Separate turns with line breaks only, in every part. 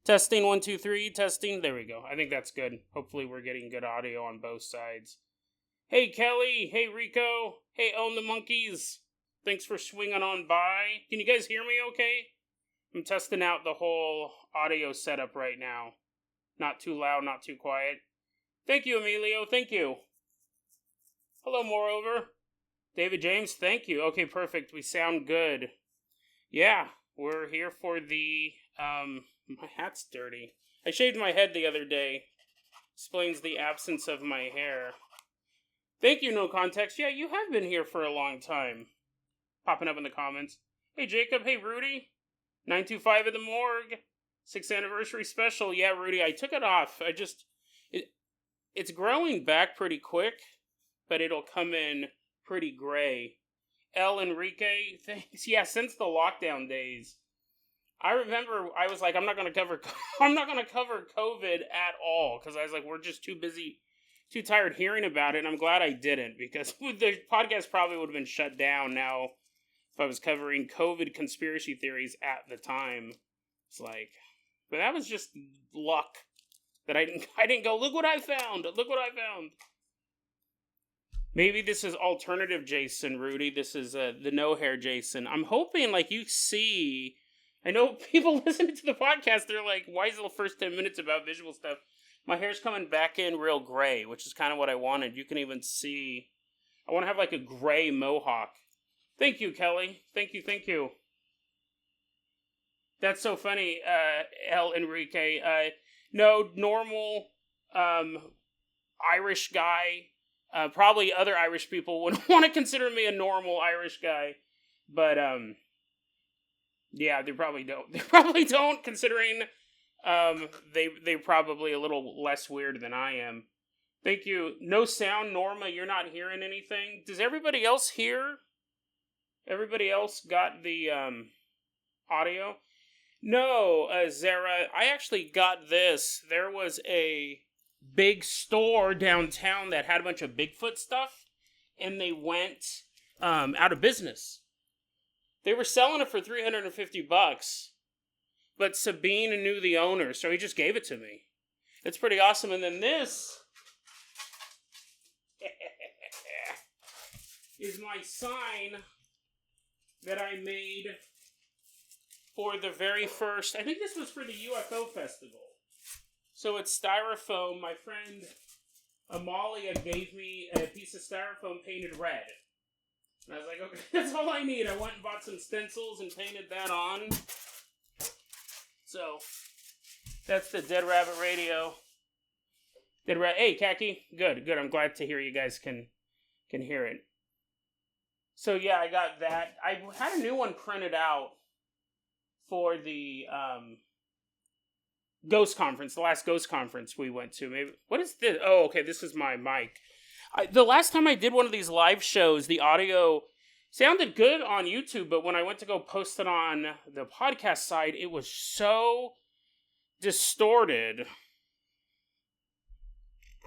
Testing 1, 2, 3. Testing. There we go. I think that's good. Hopefully we're getting good audio on both sides. Hey Kelly. Hey Rico. Hey Own the Monkeys. Thanks for swinging on by. Can you guys hear me okay? I'm testing out the whole audio setup right now. Not too loud, not too quiet. Thank you, Emilio. Thank you. Hello, moreover. David James, thank you. Okay, perfect. We sound good. Yeah, we're here for the, my hat's dirty. I shaved my head the other day. Explains the absence of my hair. Thank you, No Context. Yeah, you have been here for a long time. Popping up in the comments. Hey, Jacob. Hey, Rudy. 925 at the morgue. 6th anniversary special. Yeah, Rudy, I took it off. It's growing back pretty quick, but it'll come in pretty gray. El Enrique, thanks. Yeah, since the lockdown days, I remember I was like, I'm not gonna cover COVID at all, because I was like, we're just too busy, too tired hearing about it, and I'm glad I didn't, because the podcast probably would have been shut down now if I was covering COVID conspiracy theories at the time. It's like, but that was just luck that I didn't go, look what I found. Maybe this is alternative Jason, Rudy. This is the no hair Jason. I'm hoping, like, you see, I know people listening to the podcast, they're like, why is the first 10 minutes about visual stuff? My hair's coming back in real gray, which is kind of what I wanted. You can even see, I want to have like a gray mohawk. Thank you, Kelly. Thank you. That's so funny, El Enrique. No, normal, Irish guy. Probably other Irish people would want to consider me a normal Irish guy. But, yeah, they probably don't, considering, they're probably a little less weird than I am. Thank you. No sound, Norma, you're not hearing anything. Does everybody else hear? Everybody else got the, audio? No, Zara, I actually got this. There was a big store downtown that had a bunch of Bigfoot stuff, and they went out of business. They were selling it for $350, but Sabine knew the owner, so he just gave it to me. It's pretty awesome. And then this is my sign that I made for the very first, I think this was for the UFO festival. So it's styrofoam. My friend Amalia gave me a piece of styrofoam painted red. And I was like, okay, that's all I need. I went and bought some stencils and painted that on. So, that's the Dead Rabbit Radio. Hey, Khaki. Good. I'm glad to hear you guys can hear it. So yeah, I got that. I had a new one printed out for the Ghost Conference, the last Ghost Conference we went to. Maybe, what is this? Oh, okay, this is my mic. The last time I did one of these live shows, the audio sounded good on YouTube, but when I went to go post it on the podcast side, it was so distorted.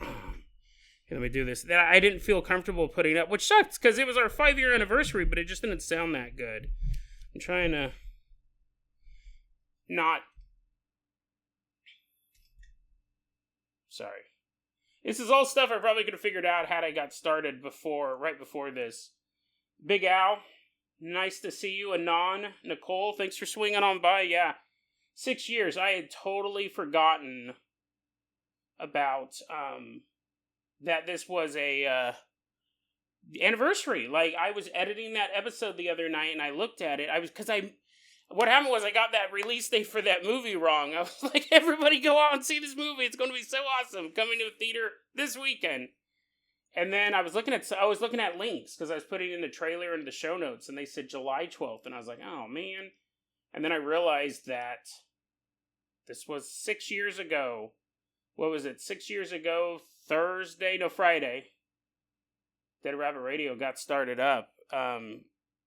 Okay, let me do this. That I didn't feel comfortable putting up, which sucks, because it was our 5-year anniversary, but it just didn't sound that good. I'm trying to not... Sorry. This is all stuff I probably could have figured out had I got started right before this. Big Al, nice to see you. Anon, Nicole, thanks for swinging on by. Yeah, 6 years. I had totally forgotten about that this was a anniversary. Like, I was editing that episode the other night and I looked at it. What happened was I got that release date for that movie wrong. I was like, everybody go out and see this movie. It's going to be so awesome. Coming to a theater this weekend. And then I was looking at links because I was putting in the trailer and the show notes and they said July 12th. And I was like, oh man. And then I realized that this was 6 years ago. What was it? 6 years ago, Friday. Dead Rabbit Radio got started up.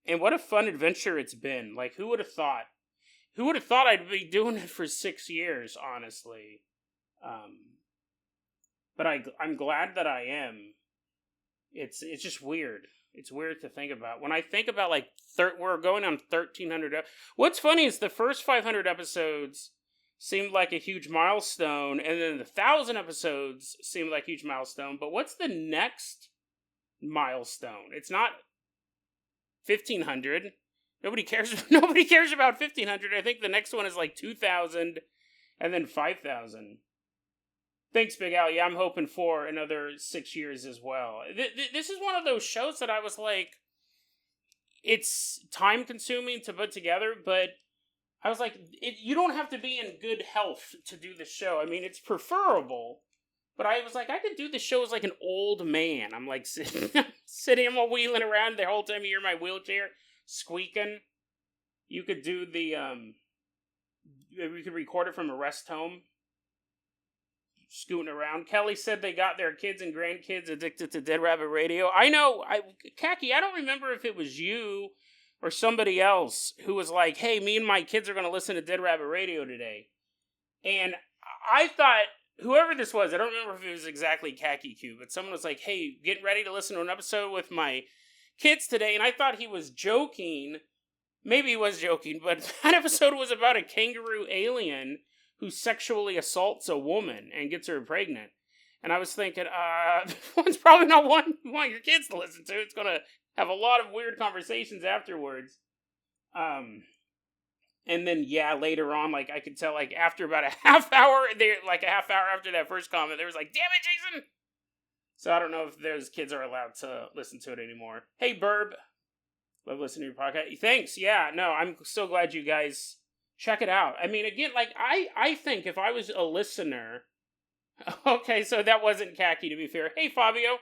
And what a fun adventure it's been. Like, who would have thought? Who would have thought I'd be doing it for 6 years, honestly? But I'm glad that I am. It's just weird. It's weird to think about. When I think about, we're going on 1,300... What's funny is the first 500 episodes seemed like a huge milestone, and then the 1,000 episodes seemed like a huge milestone. But what's the next milestone? It's not 1,500. Nobody cares. Nobody cares about 1,500. I think the next one is like 2,000, and then 5,000. Thanks, Big Al. Yeah, I'm hoping for another 6 years as well. This is one of those shows that I was like, it's time-consuming to put together, but I was like, you don't have to be in good health to do this show. I mean, it's preferable, but I was like, I could do this show as like an old man. I'm like sitting, I'm wheeling around the whole time you hear my wheelchair squeaking. You could do the, we could record it from a rest home. Scooting around. Kelly said they got their kids and grandkids addicted to Dead Rabbit Radio. I know, Khaki, I don't remember if it was you or somebody else who was like, hey, me and my kids are going to listen to Dead Rabbit Radio today. And I thought, whoever this was, I don't remember if it was exactly Khaki Q, but someone was like, hey, getting ready to listen to an episode with my kids today. And I thought he was joking. Maybe he was joking, but that episode was about a kangaroo alien who sexually assaults a woman and gets her pregnant. And I was thinking, it's probably not one you want your kids to listen to. It's going to have a lot of weird conversations afterwards. And then, yeah, later on, like, I could tell, like, after about a half hour after that first comment, there was like, damn it, Jason! So I don't know if those kids are allowed to listen to it anymore. Hey, Burb. Love listening to your podcast. Thanks, yeah, no, I'm so glad you guys check it out. I mean, again, like, I think if I was a listener... Okay, so that wasn't Khaki, to be fair. Hey, Fabio.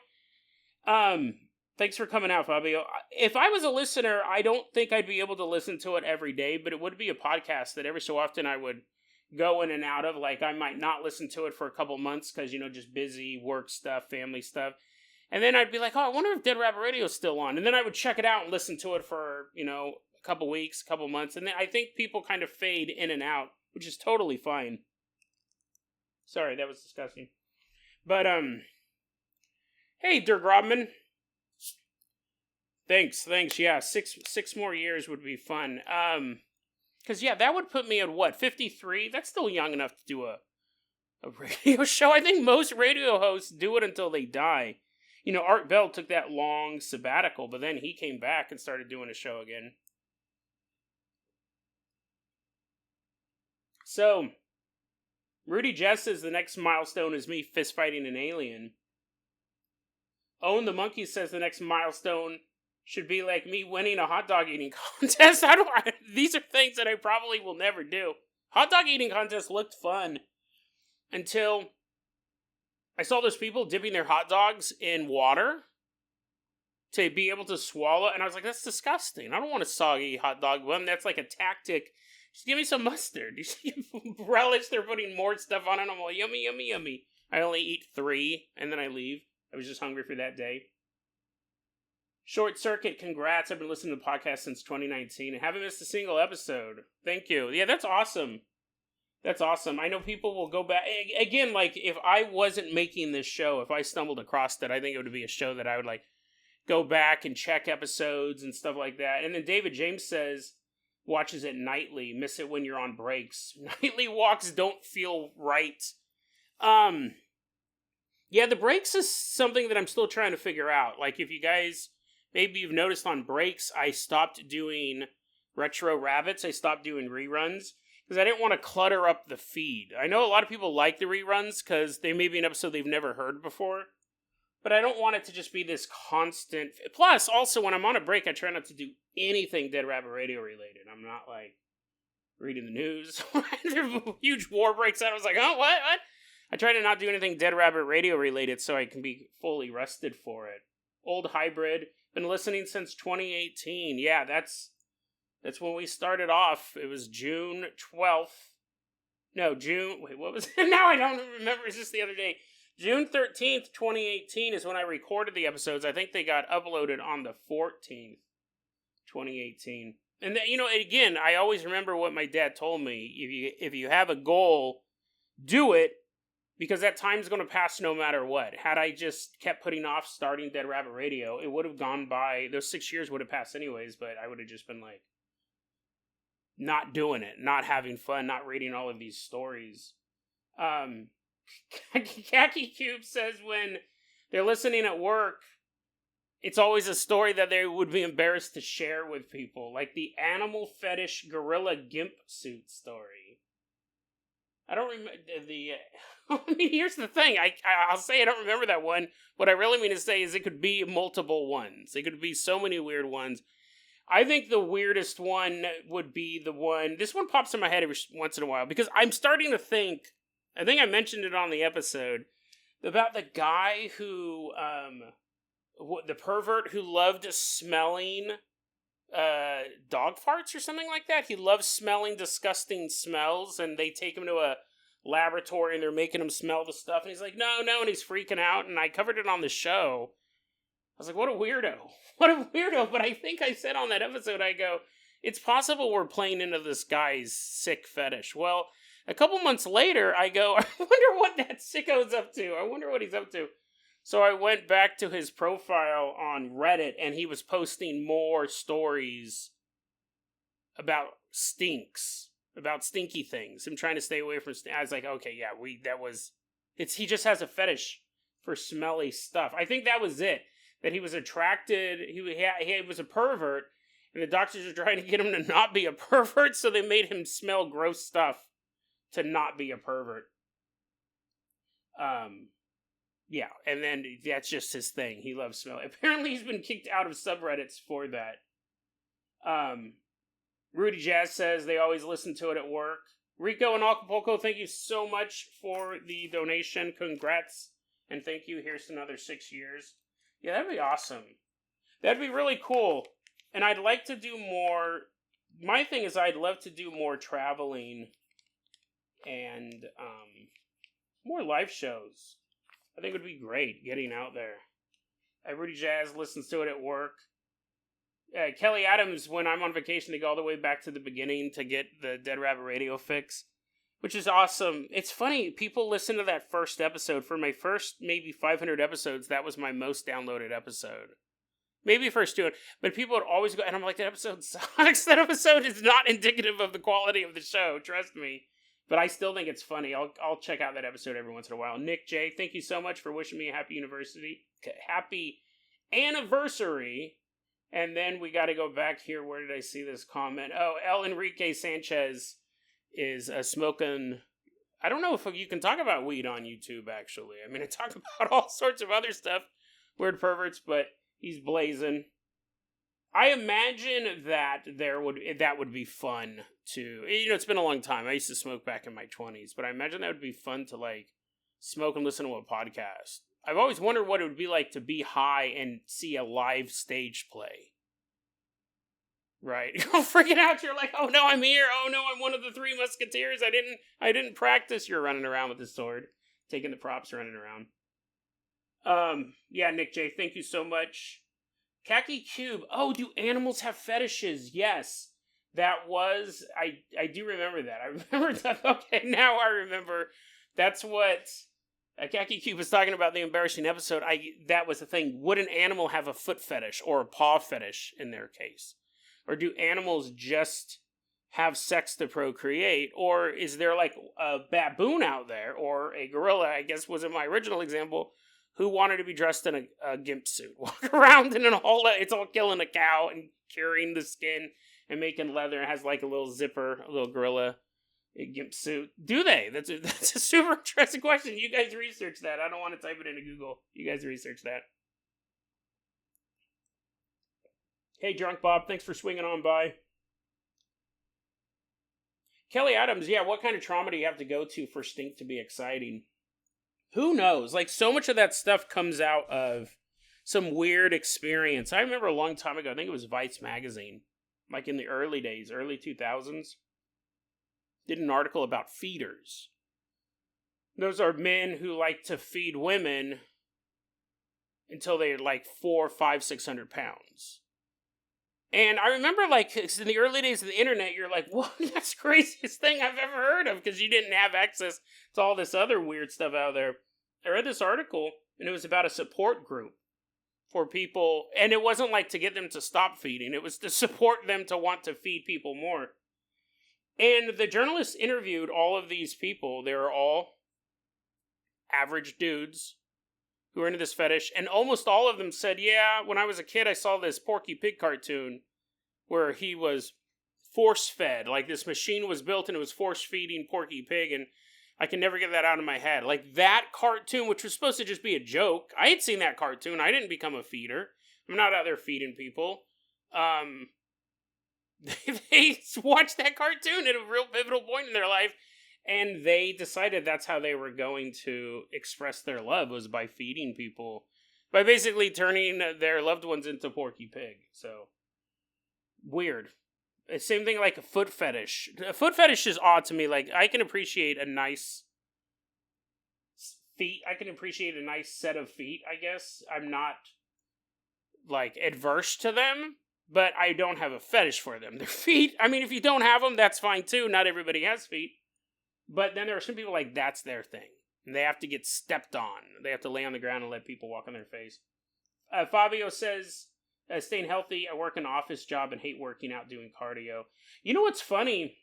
Thanks for coming out, Fabio. If I was a listener, I don't think I'd be able to listen to it every day, but it would be a podcast that every so often I would go in and out of. Like, I might not listen to it for a couple months because, you know, just busy work stuff, family stuff. And then I'd be like, oh, I wonder if Dead Rabbit Radio's still on. And then I would check it out and listen to it for, you know, couple weeks, couple months, and then I think people kind of fade in and out, which is totally fine. Sorry, that was disgusting. But, hey, Dirk Rodman. Thanks, yeah, six more years would be fun. Because, yeah, that would put me at, what, 53? That's still young enough to do a radio show. I think most radio hosts do it until they die. You know, Art Bell took that long sabbatical, but then he came back and started doing a show again. So, Rudy Jess says the next milestone is me fistfighting an alien. Owen the Monkey says the next milestone should be like me winning a hot dog eating contest. These are things that I probably will never do. Hot dog eating contest looked fun until I saw those people dipping their hot dogs in water to be able to swallow, and I was like, that's disgusting. I don't want a soggy hot dog bun. That's like a tactic. Just give me some mustard. You see relish, they're putting more stuff on it. I'm like, yummy, yummy, yummy. I only eat 3, and then I leave. I was just hungry for that day. Short Circuit, congrats. I've been listening to the podcast since 2019 and haven't missed a single episode. Thank you. Yeah, that's awesome. That's awesome. I know people will go back. Again, like, if I wasn't making this show, if I stumbled across it, I think it would be a show that I would, like, go back and check episodes and stuff like that. And then David James says... watches it nightly, miss it when you're on breaks. Nightly walks don't feel right. Yeah, the breaks is something that I'm still trying to figure out. Like, if you guys, maybe you've noticed on breaks, I stopped doing Retro Rabbits. I stopped doing reruns because I didn't want to clutter up the feed. I know a lot of people like the reruns because they may be an episode they've never heard before. But I don't want it to just be this constant... Plus, also, when I'm on a break, I try not to do anything Dead Rabbit Radio related. I'm not, like, reading the news. There are huge war breaks out. I was like, oh, what? I try to not do anything Dead Rabbit Radio related so I can be fully rested for it. Old Hybrid. Been listening since 2018. Yeah, that's when we started off. It was June 12th. No, June... Wait, what was it? Now I don't remember. It's just the other day. June 13th, 2018 is when I recorded the episodes. I think they got uploaded on the 14th, 2018. And, you know, again, I always remember what my dad told me. If you have a goal, do it, because that time's going to pass no matter what. Had I just kept putting off starting Dead Rabbit Radio, it would have gone by, those 6 years would have passed anyways, but I would have just been like, not doing it, not having fun, not reading all of these stories. Khaki Cube says when they're listening at work, it's always a story that they would be embarrassed to share with people, like the animal fetish gorilla gimp suit story. I don't remember the. I mean, here's the thing. I'll say I don't remember that one. What I really mean to say is it could be multiple ones. It could be so many weird ones. I think the weirdest one would be the one. This one pops in my head every once in a while because I'm starting to think. I think I mentioned it on the episode about the guy who, the pervert who loved smelling dog farts or something like that. He loves smelling disgusting smells, and they take him to a laboratory and they're making him smell the stuff, and he's like, no, and he's freaking out, and I covered it on the show. I was like, what a weirdo. What a weirdo. But I think I said on that episode, I go, it's possible we're playing into this guy's sick fetish. Well, a couple months later, I go, I wonder what that sicko's up to. I wonder what he's up to. So I went back to his profile on Reddit, and he was posting more stories about stinks, about stinky things. I'm trying to stay away from I was like, okay, yeah, he just has a fetish for smelly stuff. I think that was it. That he was attracted, he was a pervert, and the doctors are trying to get him to not be a pervert, so they made him smell gross stuff to not be a pervert. Yeah, and then that's just his thing. He loves smelling. Apparently he's been kicked out of subreddits for that. Rudy Jazz says they always listen to it at work. Rico and Acapulco, thank you so much for the donation. Congrats, and thank you. Here's another 6 years. Yeah, that'd be awesome. That'd be really cool. And I'd like to do more. My thing is I'd love to do more traveling and more live shows. I think it would be great getting out there. Rudy Jazz listens to it at work. Kelly Adams, when I'm on vacation, they go all the way back to the beginning to get the Dead Rabbit Radio fix, which is awesome. It's funny, people listen to that first episode. For my first maybe 500 episodes, that was my most downloaded episode. Maybe first 200, but people would always go, and I'm like, that episode sucks. That episode is not indicative of the quality of the show, trust me. But I still think it's funny. I'll check out that episode every once in a while. Nick J, thank you so much for wishing me a happy anniversary. And then we got to go back here. Where did I see this comment? Oh, El Enrique Sanchez is smoking. I don't know if you can talk about weed on YouTube, actually. I mean, I talk about all sorts of other stuff, weird perverts, but he's blazing. I imagine that that would be fun to, it's been a long time. I used to smoke back in my 20s, but I imagine that would be fun to like smoke and listen to a podcast. I've always wondered what it would be like to be high and see a live stage play. Right? You're freaking out. You're like, oh no, I'm here. Oh no, I'm one of the three musketeers. I didn't practice. You're running around with the sword, taking the props, running around. Yeah, Nick J, thank you so much. Khaki Cube. Oh, do animals have fetishes? Yes. That was, I do remember that. I remember that. Okay, now I remember. That's what Khaki Cube was talking about, the embarrassing episode. That was the thing. Would an animal have a foot fetish or a paw fetish in their case? Or do animals just have sex to procreate? Or is there like a baboon out there, or a gorilla, I guess was in my original example, who wanted to be dressed in a gimp suit? Walk around in it's all killing a cow and curing the skin and making leather. It has like a little zipper, a little gorilla gimp suit. Do they? That's a super interesting question. You guys research that. I don't want to type it into Google. You guys research that. Hey, Drunk Bob, thanks for swinging on by. Kelly Adams, yeah, what kind of trauma do you have to go to for stink to be exciting? Who knows? Like, so much of that stuff comes out of some weird experience. I remember a long time ago, I think it was Vice magazine, like in the early days, early 2000s, did an article about feeders. Those are men who like to feed women until they're like 400, 500, 600 pounds. And I remember, like, in the early days of the internet, you're like, what? That's the craziest thing I've ever heard of, because you didn't have access to all this other weird stuff out there. I read this article, and it was about a support group for people, and it wasn't like to get them to stop feeding. It was to support them to want to feed people more. And the journalist interviewed all of these people. They were all average dudes who were into this fetish, and almost all of them said, yeah, when I was a kid, I saw this Porky Pig cartoon where he was force-fed. Like, this machine was built and it was force-feeding Porky Pig, and I can never get that out of my head. Like, that cartoon, which was supposed to just be a joke, I had seen that cartoon. I didn't become a feeder. I'm not out there feeding people. They watched that cartoon at a real pivotal point in their life, and they decided that's how they were going to express their love, was by feeding people. By basically turning their loved ones into Porky Pig. So, weird. Same thing like a foot fetish. A foot fetish is odd to me. Like, I can appreciate a nice feet. I can appreciate a nice set of feet, I guess. I'm not, like, adverse to them, but I don't have a fetish for them. Their feet, I mean, if you don't have them, that's fine too. Not everybody has feet. But then there are some people like that's their thing. And they have to get stepped on. They have to lay on the ground and let people walk on their face. Fabio says, staying healthy, I work an office job and hate working out doing cardio. You know what's funny?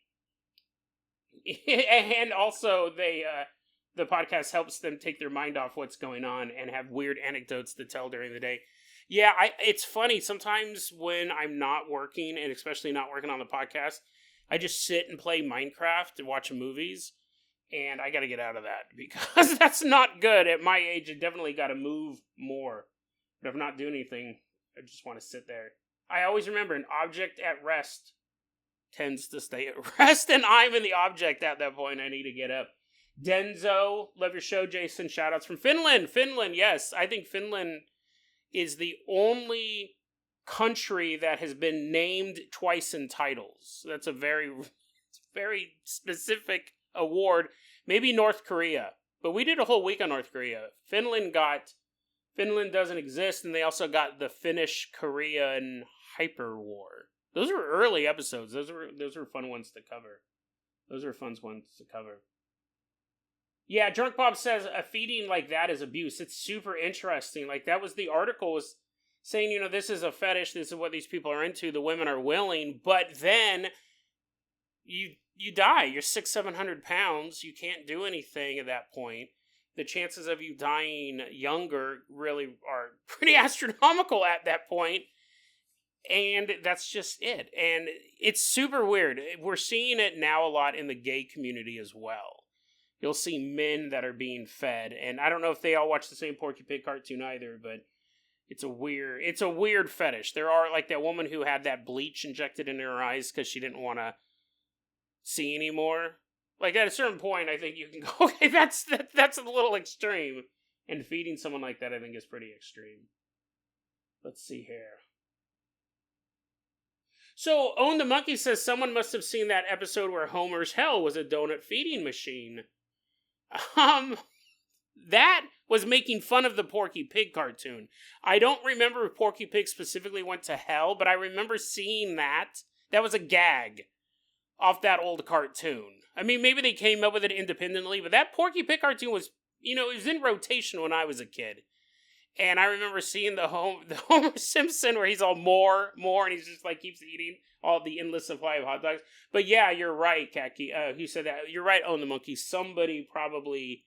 And also, the podcast helps them take their mind off what's going on and have weird anecdotes to tell during the day. Yeah, it's funny. Sometimes when I'm not working, and especially not working on the podcast, I just sit and play Minecraft and watch movies, and I gotta get out of that, because that's not good. At my age, I definitely gotta move more. But if I'm not doing anything, I just want to sit there. I always remember, an object at rest tends to stay at rest, and I'm in the object at that point. I need to get up. Denzo, love your show, Jason. Shoutouts from Finland. Finland, yes. I think Finland is the only country that has been named twice in titles. That's a very, very specific award. Maybe North Korea, but we did a whole week on North Korea. Finland doesn't exist, and they also got the Finnish-Korean Hyper War. Those were early episodes. Those were fun ones to cover. Yeah, Drunk Bob says a feeding like that is abuse. It's super interesting. Like, that was the article was saying, you know, this is a fetish, this is what these people are into, the women are willing, but then you die. You're 600-700 pounds. You can't do anything at that point. The chances of you dying younger really are pretty astronomical at that point. And that's just it. And it's super weird. We're seeing it now a lot in the gay community as well. You'll see men that are being fed. And I don't know if they all watch the same Porky Pig cartoon either, but it's a weird fetish. There are, like, that woman who had that bleach injected in her eyes because she didn't want to see anymore. Like, at a certain point, I think you can go, okay, that's a little extreme. And feeding someone like that, I think, is pretty extreme. Let's see here. So, Own the Monkey says someone must have seen that episode where Homer's hell was a donut feeding machine. That was making fun of the Porky Pig cartoon. I don't remember if Porky Pig specifically went to hell, but I remember seeing that. That was a gag off that old cartoon. I mean, maybe they came up with it independently, but that Porky Pig cartoon was, you know, it was in rotation when I was a kid. And I remember seeing the Homer Simpson where he's all more, and he's just like keeps eating all the endless supply of hot dogs. But yeah, you're right, Kaki. He said that. You're right, Own the Monkey. Somebody probably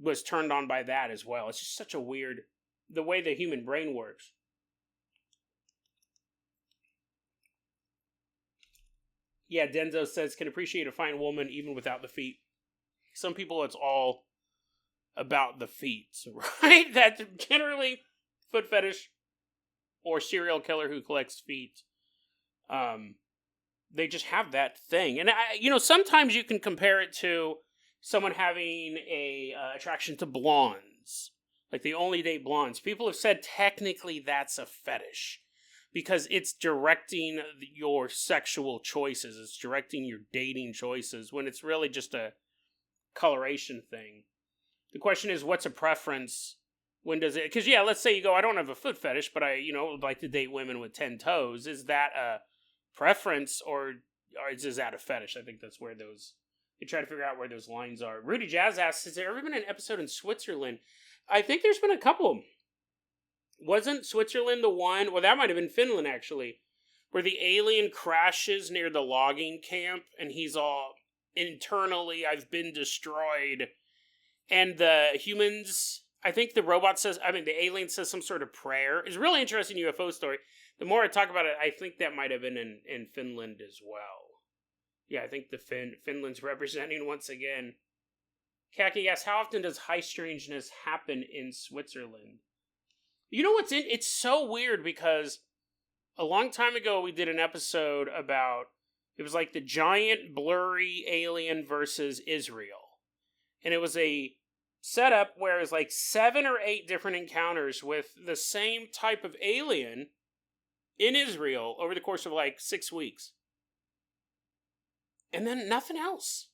was turned on by that as well. It's just such a weird, the way the human brain works. Yeah, Denzo says, can appreciate a fine woman even without the feet. Some people, it's all about the feet, right? That's generally foot fetish or serial killer who collects feet. They just have that thing. And, sometimes you can compare it to someone having a attraction to blondes. Like, they only date blondes. People have said technically that's a fetish because it's directing your sexual choices. It's directing your dating choices when it's really just a coloration thing. The question is, what's a preference? When does it... Because, yeah, let's say you go, I don't have a foot fetish, but I, would like to date women with 10 toes. Is that a preference or is that a fetish? I think that's where those... You try to figure out where those lines are. Rudy Jazz asks, has there ever been an episode in Switzerland? I think there's been a couple. Wasn't Switzerland the one... Well, that might have been Finland, actually. where the alien crashes near the logging camp, and he's all, internally, I've been destroyed. And the humans, I think the alien says some sort of prayer. It's a really interesting UFO story. The more I talk about it, I think that might have been in Finland as well. Yeah, I think Finland's representing once again. Khaki asks, how often does high strangeness happen in Switzerland? You know what's it's so weird because a long time ago we did an episode about, it was like the giant blurry alien versus Israel. And it was a setup where it was like 7 or 8 different encounters with the same type of alien in Israel over the course of like 6 weeks. And then nothing else.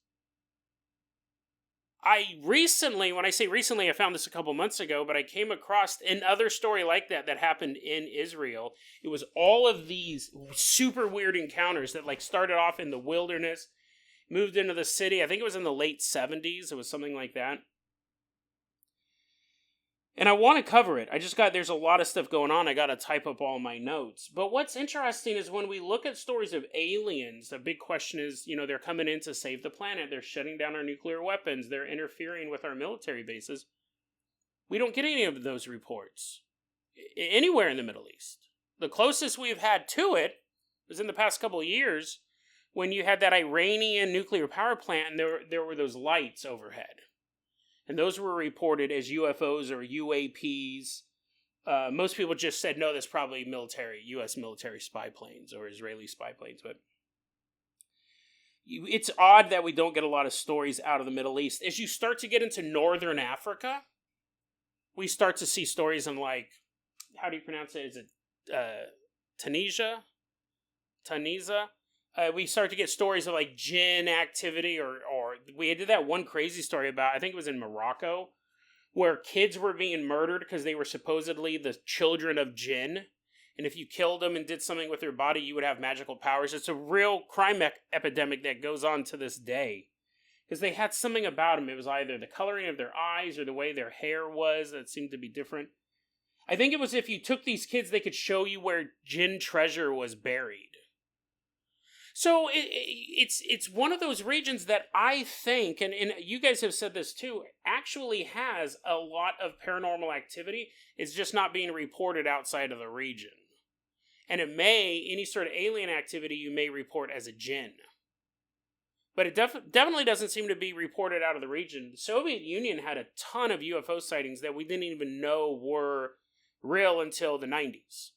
When I say recently, I found this a couple months ago, but I came across another story like that happened in Israel. It was all of these super weird encounters that like started off in the wilderness, moved into the city. I think it was in the late 70s. It was something like that. And I want to cover it. There's a lot of stuff going on. I got to type up all my notes. But what's interesting is when we look at stories of aliens, the big question is, they're coming in to save the planet. They're shutting down our nuclear weapons. They're interfering with our military bases. We don't get any of those reports anywhere in the Middle East. The closest we've had to it was in the past couple of years when you had that Iranian nuclear power plant and there were those lights overhead. And those were reported as UFOs or UAPs. Most people just said, no, that's probably U.S. military spy planes or Israeli spy planes. But it's odd that we don't get a lot of stories out of the Middle East. As you start to get into Northern Africa, we start to see stories in like, how do you pronounce it? Is it Tunisia? We start to get stories of like jinn activity or we did that one crazy story about, I think it was in Morocco, where kids were being murdered because they were supposedly the children of jinn. And if you killed them and did something with their body, you would have magical powers. It's a real crime epidemic that goes on to this day. Because they had something about them. It was either the coloring of their eyes or the way their hair was that seemed to be different. I think it was if you took these kids, they could show you where jinn treasure was buried. So it's one of those regions that I think, and you guys have said this too, actually has a lot of paranormal activity. It's just not being reported outside of the region. And any sort of alien activity you may report as a jinn. But it definitely doesn't seem to be reported out of the region. The Soviet Union had a ton of UFO sightings that we didn't even know were real until the 90s.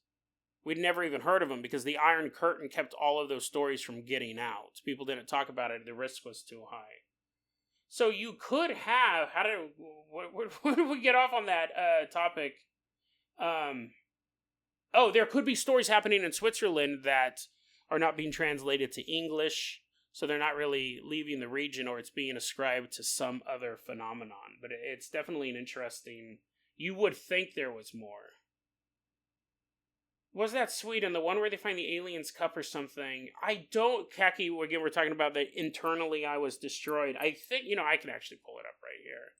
We'd never even heard of them because the Iron Curtain kept all of those stories from getting out. People didn't talk about it. The risk was too high. So you could have... Where did we get off on that topic? There could be stories happening in Switzerland that are not being translated to English, so they're not really leaving the region, or it's being ascribed to some other phenomenon. But it's definitely an interesting... You would think there was more. Was that Sweden, the one where they find the alien's cup or something? I don't, Kaki, again, we're talking about that internally I was destroyed. I think, I can actually pull it up right here.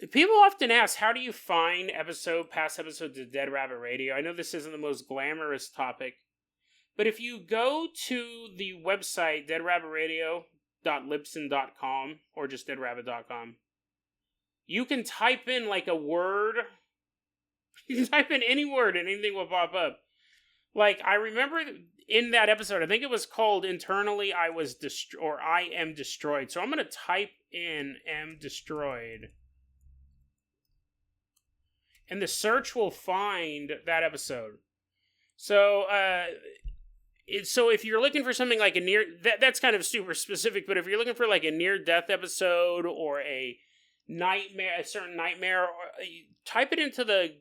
People often ask, how do you find past episodes of Dead Rabbit Radio? I know this isn't the most glamorous topic, but if you go to the website, deadrabbitradio.libsyn.com, or just deadrabbit.com, you can type in like a word. You can type in any word and anything will pop up. Like, I remember in that episode, I think it was called Internally I Was or I Am Destroyed. So I'm going to type in Am Destroyed. And the search will find that episode. So, if you're looking for something like a that's kind of super specific, but if you're looking for like a near-death episode or a certain nightmare, type it into the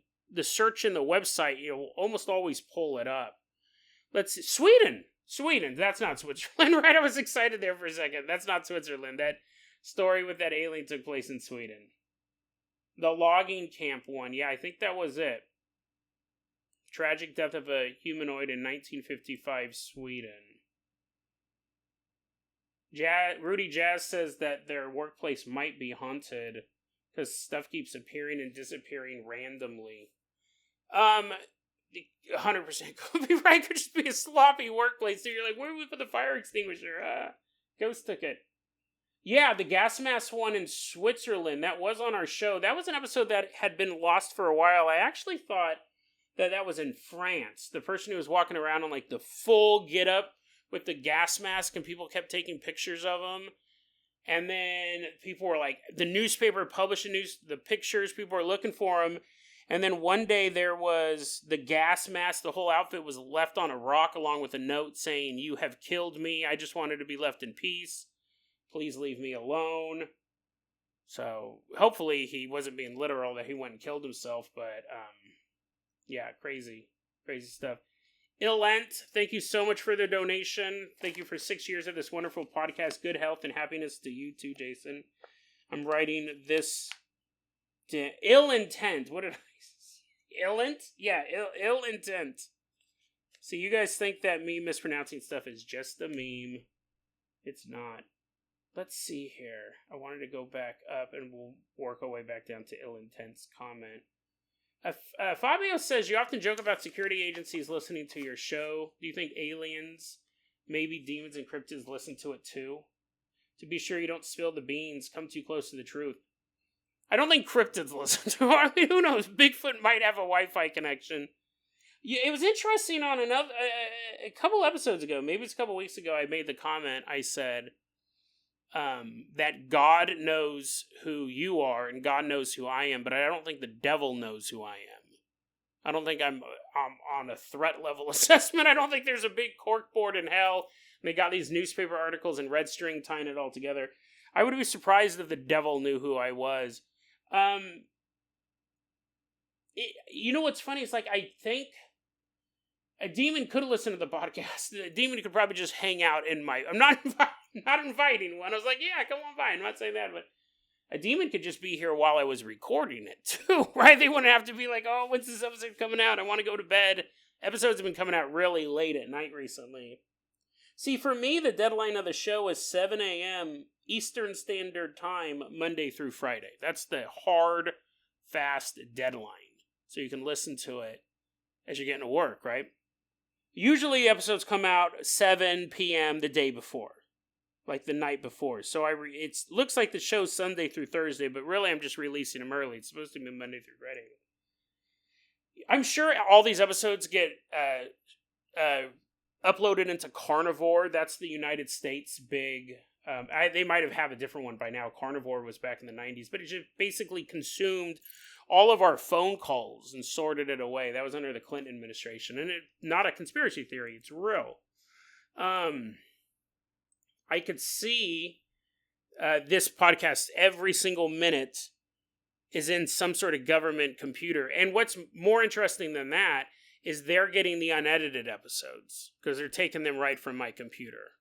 search in the website, you'll almost always pull it up. Let's see. Sweden. That's not Switzerland, right? I was excited there for a second. That's not Switzerland. That story with that alien took place in Sweden. The logging camp one. Yeah, I think that was it. Tragic death of a humanoid in 1955 Sweden. Rudy Jazz says that their workplace might be haunted because stuff keeps appearing and disappearing randomly. 100% could be right. Could just be a sloppy workplace. So you're like, where do we put the fire extinguisher? Ghost took it. Yeah, the gas mask one in Switzerland. That was on our show. That was an episode that had been lost for a while. I actually thought that was in France. The person who was walking around on like the full get up with the gas mask, and people kept taking pictures of him. And then people were like, the newspaper published the pictures. People were looking for him. And then one day there was the gas mask. The whole outfit was left on a rock along with a note saying, "You have killed me. I just wanted to be left in peace. Please leave me alone." So hopefully he wasn't being literal that he went and killed himself. But yeah, crazy stuff. Illent, thank you so much for the donation. Thank you for 6 years of this wonderful podcast. Good health and happiness to you too, Jason. I'm writing this ill intent. What did I say? Illent? Yeah, ill intent. So you guys think that me mispronouncing stuff is just a meme. It's not. Let's see here. I wanted to go back up and we'll work our way back down to ill intent's comment. Fabio says, you often joke about security agencies listening to your show. Do you think aliens, maybe demons and cryptids listen to it too? To be sure you don't spill the beans, come too close to the truth. I don't think cryptids listen to it. I mean, who knows? Bigfoot might have a Wi-Fi connection. Yeah, it was interesting on a couple episodes ago, maybe it's a couple weeks ago, I made the comment, I said that God knows who you are and God knows who I am, but I don't think the devil knows who I am. I don't think I'm on a threat level assessment. I don't think there's a big corkboard in hell and they got these newspaper articles and red string tying it all together. I would be surprised if the devil knew who I was. You know what's funny? It's like, I think a demon could listen to the podcast. A demon could probably just hang out in my... I'm not inviting one. I was like, yeah, come on by. I'm not saying that, but a demon could just be here while I was recording it, too, right? They wouldn't have to be like, oh, when's this episode coming out? I want to go to bed. Episodes have been coming out really late at night recently. See, for me, the deadline of the show is 7 a.m. Eastern Standard Time, Monday through Friday. That's the hard, fast deadline. So you can listen to it as you're getting to work, right? Usually episodes come out 7 p.m. the day before. Like the night before. So it looks like the show's Sunday through Thursday, but really I'm just releasing them early. It's supposed to be Monday through Friday. I'm sure all these episodes get uploaded into Carnivore. That's the United States big... they might have a different one by now. Carnivore was back in the 90s, but it just basically consumed all of our phone calls and sorted it away. That was under the Clinton administration, and it's not a conspiracy theory. It's real. I could see this podcast every single minute is in some sort of government computer. And what's more interesting than that is they're getting the unedited episodes because they're taking them right from my computer.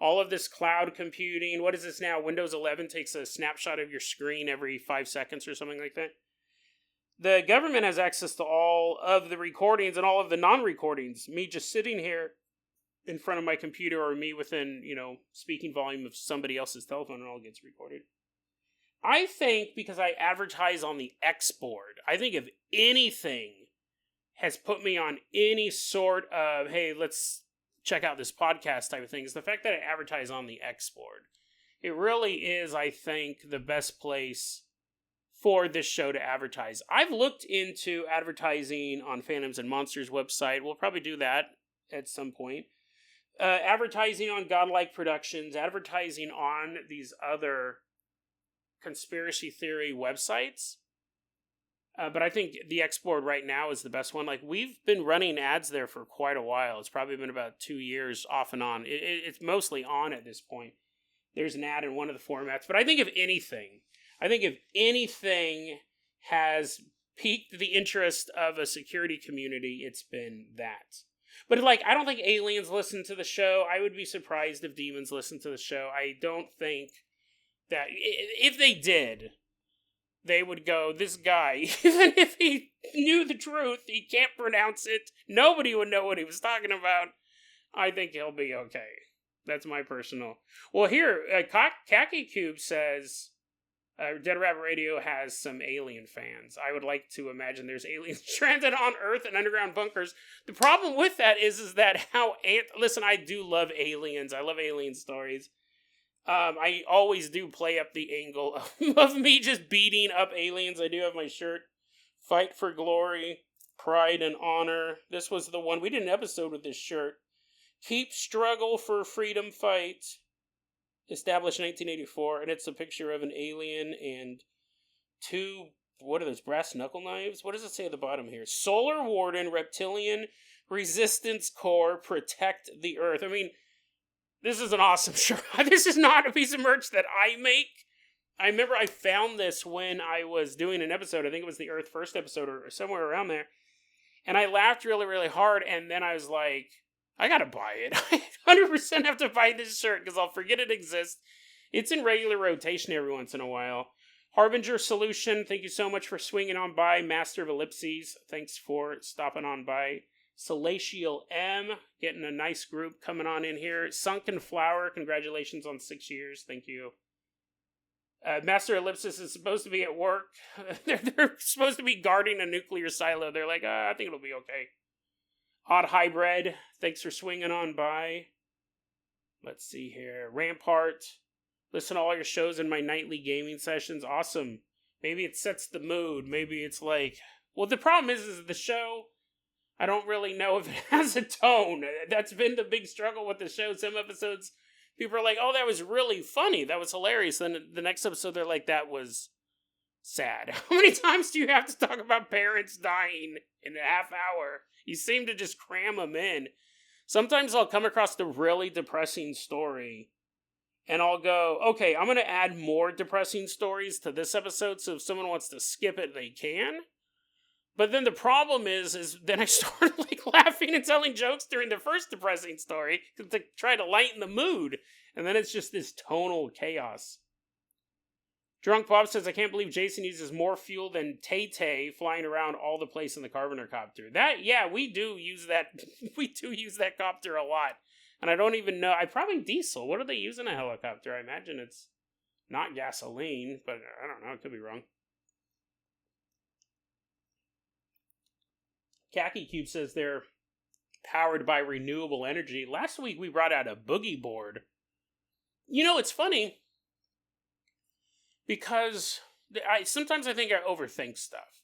All of this cloud computing, what is this now? Windows 11 takes a snapshot of your screen every 5 seconds or something like that. The government has access to all of the recordings and all of the non-recordings. Me just sitting here in front of my computer or me within, speaking volume of somebody else's telephone, it all gets recorded. I think because I advertise on the X board, I think if anything has put me on any sort of, hey, let's check out this podcast type of thing, is the fact that I advertise on the X board. It really is, I think, the best place for this show to advertise. I've looked into advertising on Phantoms and Monsters website. We'll probably do that at some point. Advertising on Godlike Productions, advertising on these other conspiracy theory websites. But I think the X board right now is the best one. Like, we've been running ads there for quite a while. It's probably been about 2 years off and on. It's mostly on at this point. There's an ad in one of the formats. But I think if anything has piqued the interest of a security community, it's been that. But, I don't think aliens listen to the show. I would be surprised if demons listen to the show. I don't think that... If they did, they would go, this guy, even if he knew the truth, he can't pronounce it. Nobody would know what he was talking about. I think he'll be okay. That's my personal... Well, here, Khaki Cube says... Dead Rabbit Radio has some alien fans. I would like to imagine there's aliens stranded on Earth in underground bunkers. The problem with that is that listen, I do love aliens. I love alien stories. I always do play up the angle of me just beating up aliens. I do have my shirt. Fight for glory, pride, and honor. This was the one. We did an episode with this shirt. Keep struggle for freedom fight. Established 1984, and it's a picture of an alien and two, what are those, brass knuckle knives? What does it say at the bottom here? Solar Warden, Reptilian Resistance Corps, protect the Earth. I mean, this is an awesome shirt. This is not a piece of merch that I make. I remember I found this when I was doing an episode. I think it was the Earth First episode or somewhere around there. And I laughed really, really hard, and then I was like, I gotta buy it. I 100% have to buy this shirt because I'll forget it exists. It's in regular rotation every once in a while. Harbinger Solution, thank you so much for swinging on by. Master of Ellipses, thanks for stopping on by. Celestial M, getting a nice group coming on in here. Sunken Flower, congratulations on 6 years. Thank you. Master Ellipsis is supposed to be at work. They're supposed to be guarding a nuclear silo. They're like, I think it'll be okay. Odd Hybrid, thanks for swinging on by. Let's see here. Rampart, listen to all your shows in my nightly gaming sessions. Awesome. Maybe it sets the mood. Maybe it's like... Well, the problem is the show, I don't really know if it has a tone. That's been the big struggle with the show. Some episodes, people are like, oh, that was really funny. That was hilarious. Then the next episode, they're like, that was sad. How many times do you have to talk about parents dying in a half hour? You seem to just cram them in. Sometimes I'll come across the really depressing story, and I'll go, okay, I'm going to add more depressing stories to this episode, so if someone wants to skip it, they can. But then the problem is then I start like laughing and telling jokes during the first depressing story to try to lighten the mood, and then it's just this tonal chaos. Drunk Bob says, I can't believe Jason uses more fuel than Tay-Tay flying around all the place in the Carpenter copter. We do use that. We do use that copter a lot. And I don't even know. Probably diesel. What do they use in a helicopter? I imagine it's not gasoline, but I don't know. It could be wrong. Khaki Cube says they're powered by renewable energy. Last week we brought out a boogie board. You know, it's funny. Because sometimes I think I overthink stuff.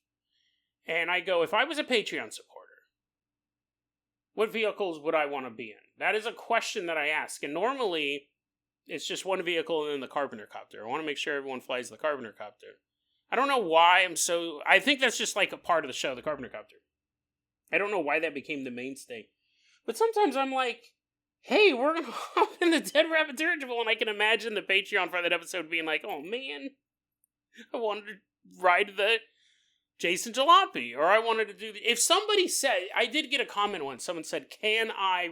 And I go, if I was a Patreon supporter, what vehicles would I want to be in? That is a question that I ask. And normally, it's just one vehicle and then the Carpenter copter. I want to make sure everyone flies the Carpenter copter. I don't know why I think that's just like a part of the show, the Carpenter copter. I don't know why that became the mainstay. But sometimes I'm like, hey, we're going to hop in the Dead Rabbit dirigible, and I can imagine the Patreon for that episode being like, oh man, I wanted to ride the Jason Jalopy, or I wanted to do if somebody said, I did get a comment once, someone said, can I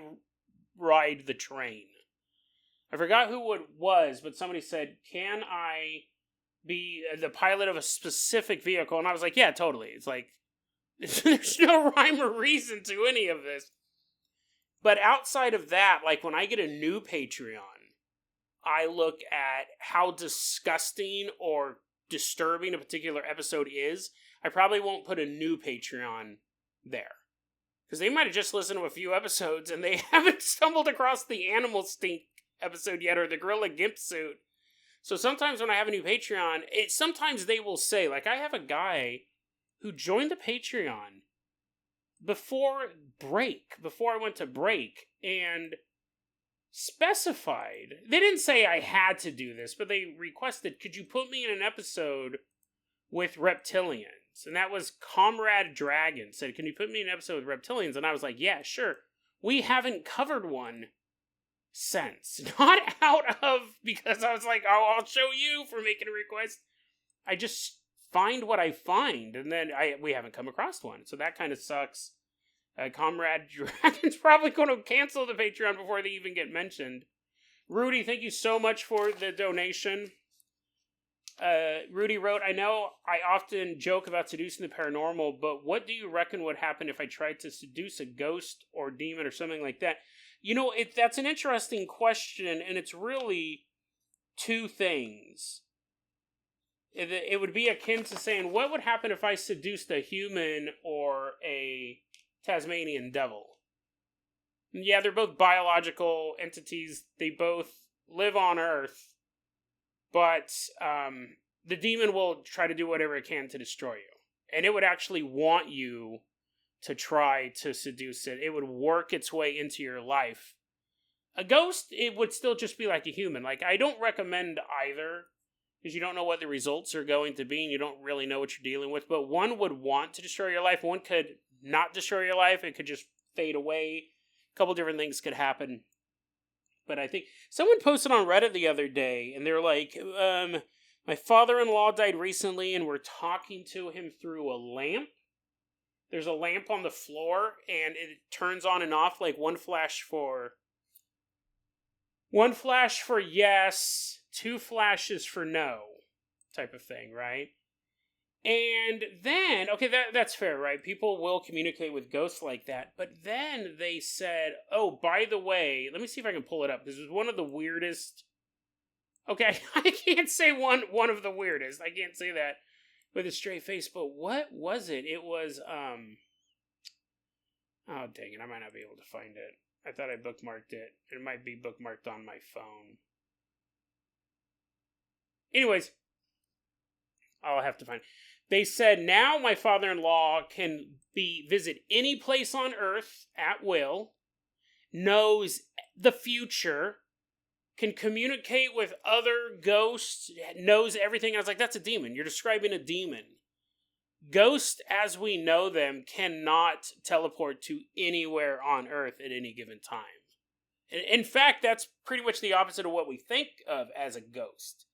ride the train? I forgot who it was, but somebody said, can I be the pilot of a specific vehicle? And I was like, yeah, totally. It's like, there's no rhyme or reason to any of this. But outside of that, like when I get a new Patreon, I look at how disgusting or disturbing a particular episode is. I probably won't put a new Patreon there. Because they might have just listened to a few episodes and they haven't stumbled across the animal stink episode yet or the gorilla gimp suit. So sometimes when I have a new Patreon, sometimes they will say, like I have a guy who joined the Patreon before I went to break, and specified, they didn't say I had to do this, but they requested, could you put me in an episode with Reptilians? And that was Comrade Dragon said, can you put me in an episode with Reptilians? And I was like, yeah, sure. We haven't covered one since. Not out of, because I was like, oh, I'll show you for making a request. I just find what I find, and then we haven't come across one, so that kind of sucks. Comrade Dragon's probably going to cancel the Patreon before they even get mentioned. Rudy, thank you so much for the donation. Rudy wrote, I know I often joke about seducing the paranormal, but what do you reckon would happen if I tried to seduce a ghost or demon or something like that? You know, that's an interesting question, and it's really two things. it would be akin to saying, what would happen if I seduced a human or a Tasmanian devil? Yeah, they're both biological entities. They both live on Earth, but the demon will try to do whatever it can to destroy you. And it would actually want you to try to seduce it. It would work its way into your life. A ghost, it would still just be like a human. Like, I don't recommend either, because you don't know what the results are going to be, and you don't really know what you're dealing with. But one would want to destroy your life. One could not destroy your life. It could just fade away. A couple different things could happen. But I think someone posted on Reddit the other day, and they're like, my father-in-law died recently, and we're talking to him through a lamp. There's a lamp on the floor, and it turns on and off, like one flash for yes, 2 flashes for no, type of thing, right? And then, okay, that's fair, right? People will communicate with ghosts like that. But then they said, oh, by the way, let me see if I can pull it up. This is one of the weirdest. Okay, I can't say one of the weirdest. I can't say that with a straight face. But what was it? It was, oh, dang it, I might not be able to find it. I thought I bookmarked it. It might be bookmarked on my phone. Anyways, I'll have to find it. They said, now my father-in-law can visit any place on Earth at will, knows the future, can communicate with other ghosts, knows everything. I was like, that's a demon. You're describing a demon. Ghosts, as we know them, cannot teleport to anywhere on Earth at any given time. In fact, that's pretty much the opposite of what we think of as a ghost.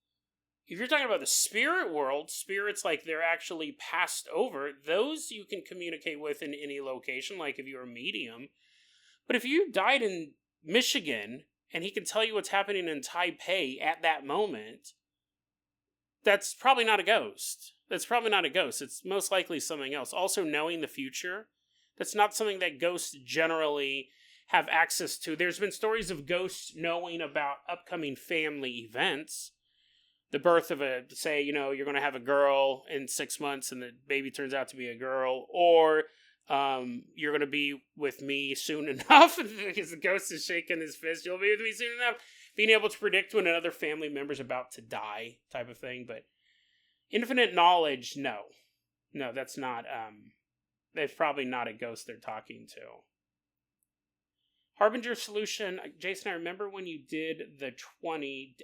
If you're talking about the spirit world, spirits like they're actually passed over, those you can communicate with in any location, like if you're a medium. But if you died in Michigan, and he can tell you what's happening in Taipei at that moment, that's probably not a ghost. That's probably not a ghost. It's most likely something else. Also, knowing the future, that's not something that ghosts generally have access to. There's been stories of ghosts knowing about upcoming family events. The birth of say, you're going to have a girl in 6 months and the baby turns out to be a girl. Or you're going to be with me soon enough, because the ghost is shaking his fist. You'll be with me soon enough. Being able to predict when another family member's about to die, type of thing. But infinite knowledge, no. No, that's not, that's probably not a ghost they're talking to. Harbinger Solution, Jason, I remember when you did the 20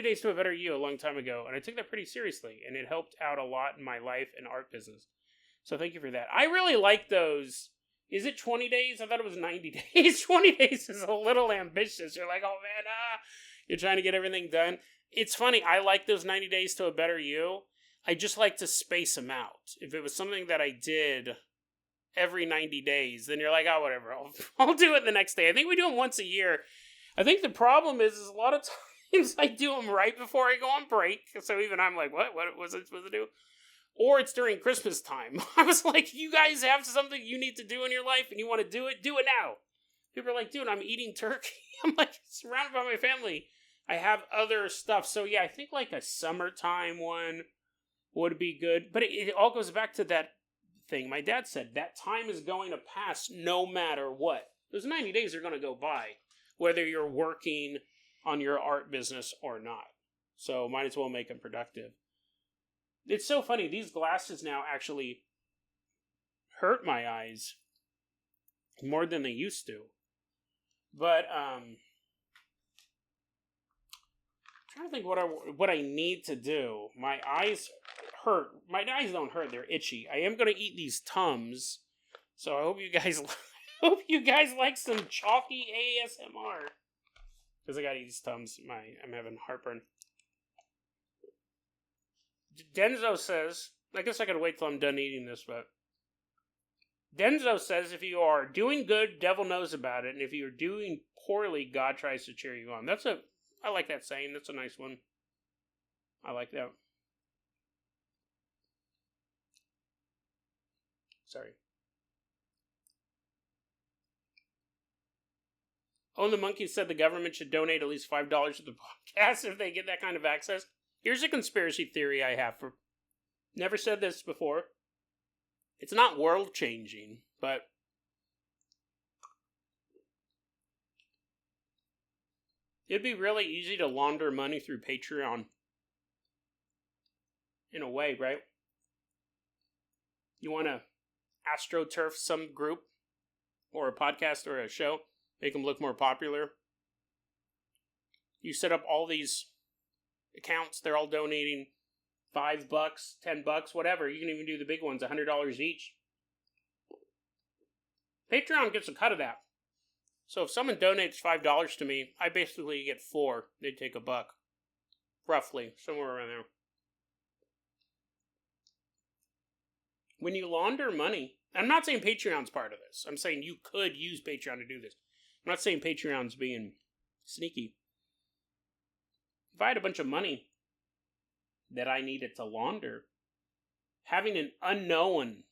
Days to a Better You a long time ago, and I took that pretty seriously, and it helped out a lot in my life and art business. So thank you for that. I really like those. Is it 20 days? I thought it was 90 days. 20 days is a little ambitious. You're like, oh man, you're trying to get everything done. It's funny, I like those 90 days to a better you. I just like to space them out. If it was something that I did every 90 days, then you're like, oh, whatever, I'll do it the next day. I think we do them once a year. I think the problem is a lot of times I do them right before I go on break. So even I'm like, what was I supposed to do? Or it's during Christmas time. I was like, you guys have something you need to do in your life and you want to do it now. People are like, dude, I'm eating turkey. I'm like, surrounded by my family. I have other stuff. So yeah, I think like a summertime one would be good. But it all goes back to that thing my dad said. That time is going to pass no matter what. Those 90 days are going to go by, whether you're working on your art business or not. So might as well make them productive. It's so funny. These glasses now actually hurt my eyes more than they used to. But I'm trying to think what I need to do. My eyes hurt. My eyes don't hurt. They're itchy. I am going to eat these Tums. So I hope you guys like some chalky ASMR. Because I got to eat these Tums. I'm having heartburn. Denzo says, I guess I gotta wait till I'm done eating this, but Denzo says, if you are doing good, devil knows about it, and if you're doing poorly, God tries to cheer you on. I like that saying. That's a nice one. I like that. Sorry. Own the Monkey said the government should donate at least $5 to the podcast if they get that kind of access. Here's a conspiracy theory I have for Never said this before. It's not world-changing, but it'd be really easy to launder money through Patreon. In a way, right? You want to AstroTurf some group or a podcast or a show, make them look more popular. You set up all these accounts, they're all donating $5, $10, whatever. You can even do the big ones, $100 each. Patreon gets a cut of that. So if someone donates $5 to me, I basically get $4. They take $1. Roughly, somewhere around there. When you launder money, I'm not saying Patreon's part of this. I'm saying you could use Patreon to do this. I'm not saying Patreon's being sneaky. If I had a bunch of money that I needed to launder, having an unknowing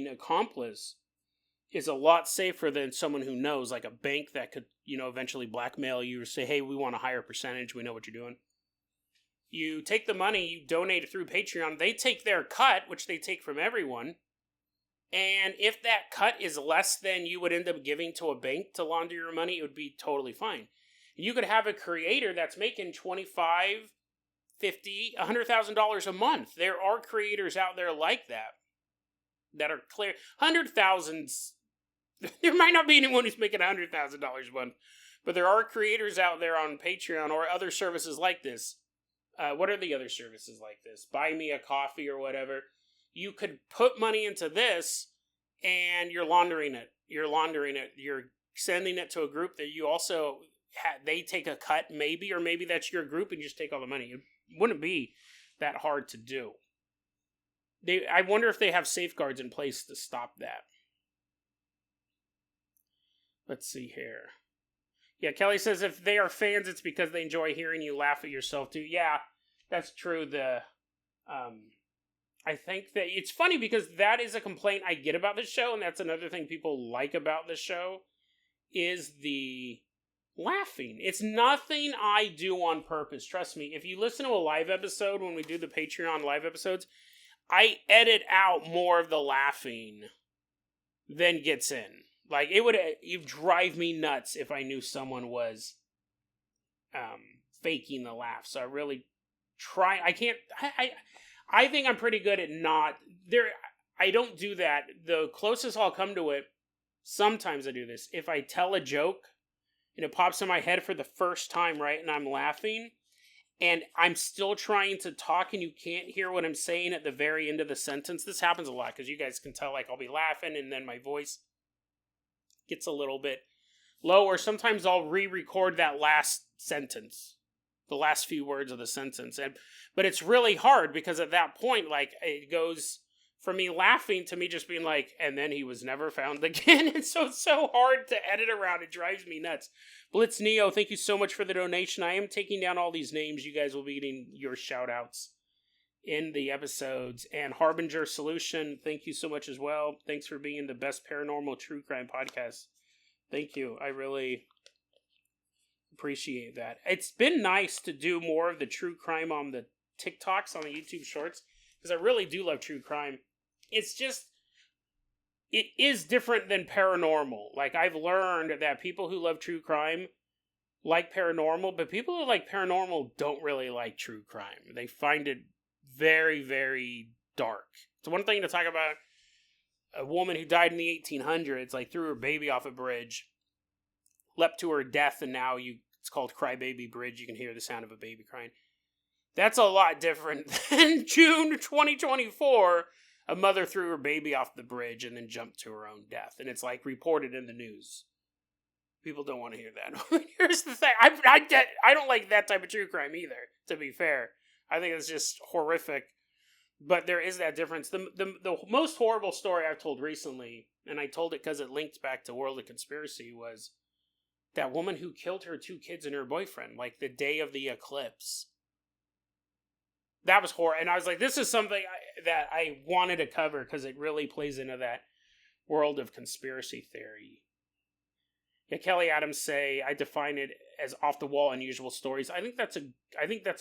accomplice is a lot safer than someone who knows, like a bank that could, eventually blackmail you or say, hey, we want a higher percentage, we know what you're doing. You take the money, you donate it through Patreon, they take their cut, which they take from everyone, and if that cut is less than you would end up giving to a bank to launder your money, it would be totally fine. You could have a creator that's making $25, $50, $100,000 a month. There are creators out there like that are clear. 100,000s, there might not be anyone who's making $100,000 a month, but there are creators out there on Patreon or other services like this. What are the other services like this? Buy me a coffee or whatever. You could put money into this and you're laundering it. You're sending it to a group that you also, they take a cut maybe, or maybe that's your group and you just take all the money. It wouldn't be that hard to do. I wonder if they have safeguards in place to stop that. Let's see here. Yeah, Kelly says if they are fans, it's because they enjoy hearing you laugh at yourself too. Yeah, that's true. I think that it's funny because that is a complaint I get about this show, and that's another thing people like about the show is the laughing. It's nothing I do on purpose. Trust me. If you listen to a live episode when we do the Patreon live episodes, I edit out more of the laughing than gets in. Like, it'd drive me nuts if I knew someone was faking the laugh. So I really try. I think I'm pretty good at I don't do that. The closest I'll come to it, sometimes I do this. If I tell a joke and it pops in my head for the first time, right, and I'm laughing, and I'm still trying to talk and you can't hear what I'm saying at the very end of the sentence. This happens a lot because you guys can tell, like, I'll be laughing and then my voice gets a little bit lower. Sometimes I'll re-record that last sentence, the last few words of the sentence. But it's really hard because at that point, like, it goes from me laughing to me just being like, and then he was never found again. And so it's so hard to edit around. It drives me nuts. Blitz Neo, thank you so much for the donation. I am taking down all these names. You guys will be getting your shout outs in the episodes. And Harbinger Solution, thank you so much as well. Thanks for being the best paranormal true crime podcast. Thank you. I really appreciate that. It's been nice to do more of the true crime on the TikToks, on the YouTube shorts, because I really do love true crime. It's just, it is different than paranormal. Like, I've learned that people who love true crime like paranormal, but people who like paranormal don't really like true crime. They find it very, very dark. It's one thing to talk about a woman who died in the 1800s, like threw her baby off a bridge, leapt to her death, and now it's called Crybaby Bridge. You can hear the sound of a baby crying. That's a lot different than June 2024. A mother threw her baby off the bridge and then jumped to her own death. And it's like reported in the news. People don't want to hear that. Here's the thing. I don't like that type of true crime either, to be fair. I think it's just horrific. But there is that difference. The most horrible story I've told recently, and I told it because it linked back to World of Conspiracy, was that woman who killed her 2 kids and her boyfriend, like the day of the eclipse. That was horrible. And I was like, this is something that I wanted to cover because it really plays into that world of conspiracy theory. Yeah, Kelly Adams say, I define it as off the wall unusual stories. I think that's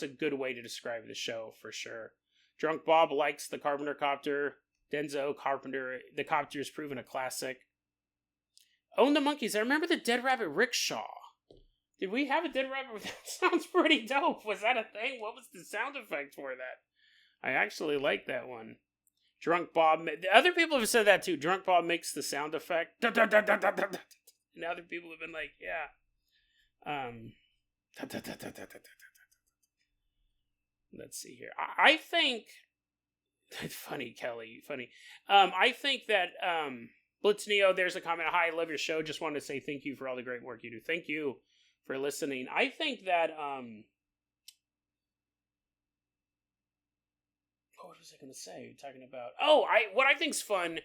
a good way to describe the show for sure. Drunk Bob likes the Carpenter copter. Denzo, Carpenter, the copter is proven a classic. Own the Monkeys. I remember the Dead Rabbit Rickshaw. Did we have a Dead Rabbit? That sounds pretty dope. Was that a thing? What was the sound effect for that? I actually like that one. Drunk Bob. Other people have said that too. Drunk Bob makes the sound effect. And other people have been like, yeah. Let's see here. I think... Funny, Kelly. Funny. I think that... Blitz Neo, there's a comment. Hi, I love your show. Just wanted to say thank you for all the great work you do. Thank you for listening. I think that... what was I going to say? Talking about... what I think's fun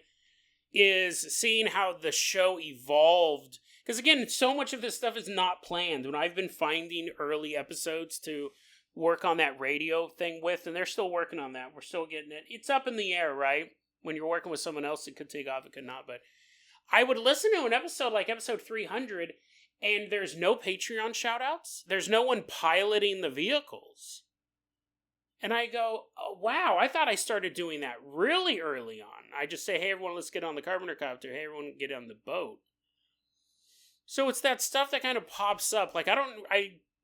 is seeing how the show evolved. Because again, so much of this stuff is not planned. When I've been finding early episodes to work on that radio thing with, and they're still working on that. We're still getting it. It's up in the air, right? When you're working with someone else, it could take off, it could not. But I would listen to an episode like episode 300, and there's no Patreon shoutouts. There's no one piloting the vehicles. And I go, oh, wow, I thought I started doing that really early on. I just say, hey, everyone, let's get on the Carpenter copter. Hey, everyone, get on the boat. So it's that stuff that kind of pops up. Like, I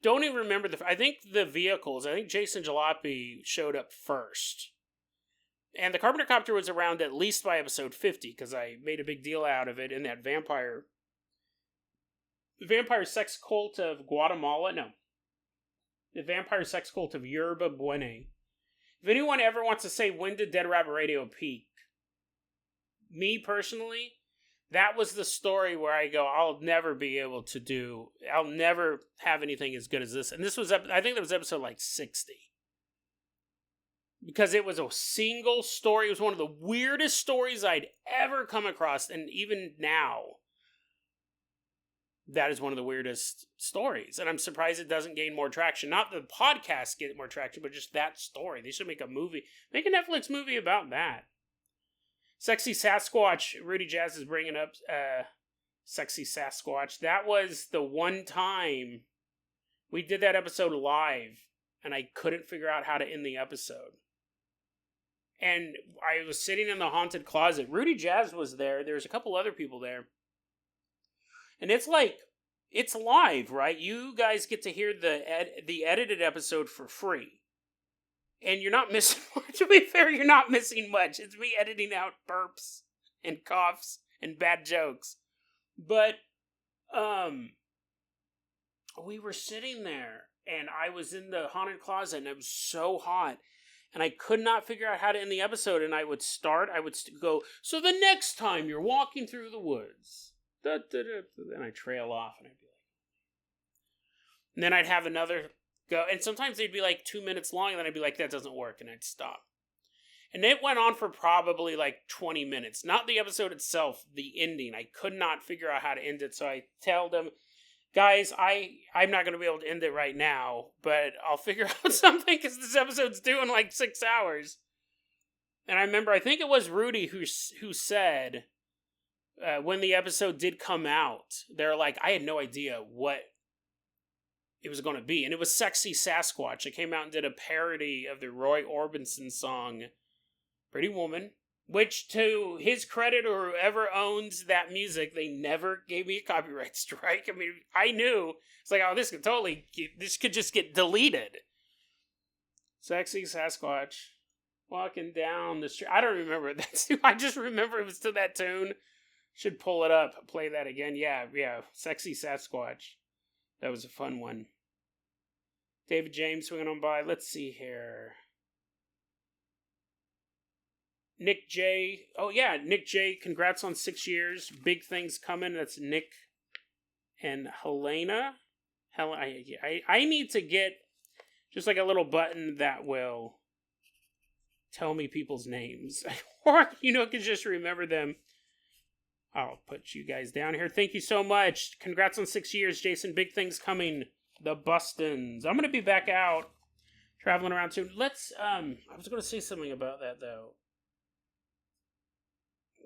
don't even remember I think the vehicles, I think Jason Jalopy showed up first. And the Carpenter copter was around at least by episode 50, because I made a big deal out of it in that vampire sex cult of Guatemala. No. The vampire sex cult of Yerba Buena. If anyone ever wants to say, when did Dead Rabbit Radio peak? Me personally, that was the story where I go, I'll never have anything as good as this. And this was, I think that was episode like 60. Because it was a single story. It was one of the weirdest stories I'd ever come across. And even now, that is one of the weirdest stories. And I'm surprised it doesn't gain more traction. Not the podcast get more traction, but just that story. They should make a movie. Make a Netflix movie about that. Sexy Sasquatch. Rudy Jazz is bringing up Sexy Sasquatch. That was the one time we did that episode live, and I couldn't figure out how to end the episode. And I was sitting in the haunted closet. Rudy Jazz was there. There's a couple other people there. And it's like, it's live, right? You guys get to hear the edited episode for free. And you're not missing much. To be fair, you're not missing much. It's me editing out burps and coughs and bad jokes. But, we were sitting there, and I was in the haunted closet, and it was so hot. And I could not figure out how to end the episode, and I would go, so the next time you're walking through the woods, and I trail off, and I'd be like, and then I'd have another go, and sometimes they'd be like 2 minutes long, and then I'd be like, that doesn't work, and I'd stop. And it went on for probably like 20 minutes. Not the episode itself, the ending. I could not figure out how to end it, so I told them, guys, I'm not going to be able to end it right now, but I'll figure out something, because this episode's due in like 6 hours. And I remember, I think it was Rudy who said, when the episode did come out, they're like, I had no idea what it was going to be. And it was Sexy Sasquatch. It came out and did a parody of the Roy Orbison song, Pretty Woman. Which, to his credit, or whoever owns that music, they never gave me a copyright strike. I mean, I knew. It's like, oh, this could just get deleted. Sexy Sasquatch walking down the street. I don't remember that. I just remember it was to that tune. Should pull it up, play that again. Yeah. Sexy Sasquatch. That was a fun one. David James swinging on by. Let's see here. Nick J. Oh, yeah, Nick J. Congrats on 6 years. Big things coming. That's Nick and Helena. I need to get just like a little button that will tell me people's names. Or, can just remember them. I'll put you guys down here. Thank you so much. Congrats on 6 years, Jason. Big things coming. The Bustins. I'm going to be back out traveling around soon. I was going to say something about that, though.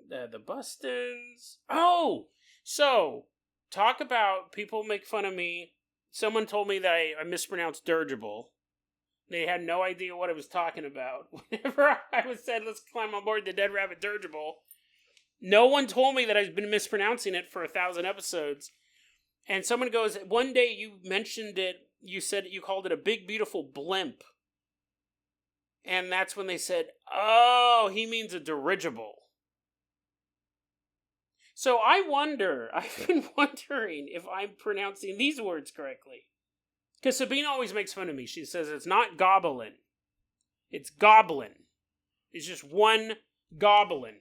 The Bustins. Oh! So, talk about people make fun of me. Someone told me that I mispronounced dirigible. They had no idea what I was talking about. Whenever I was said, let's climb on board the Dead Rabbit Dirigible, no one told me that I've been mispronouncing it for 1,000 episodes. And someone goes, one day you mentioned it, you said you called it a big, beautiful blimp. And that's when they said, oh, he means a dirigible. So I've been wondering if I'm pronouncing these words correctly. Because Sabine always makes fun of me. She says it's not goblin. It's goblin. It's just one goblin.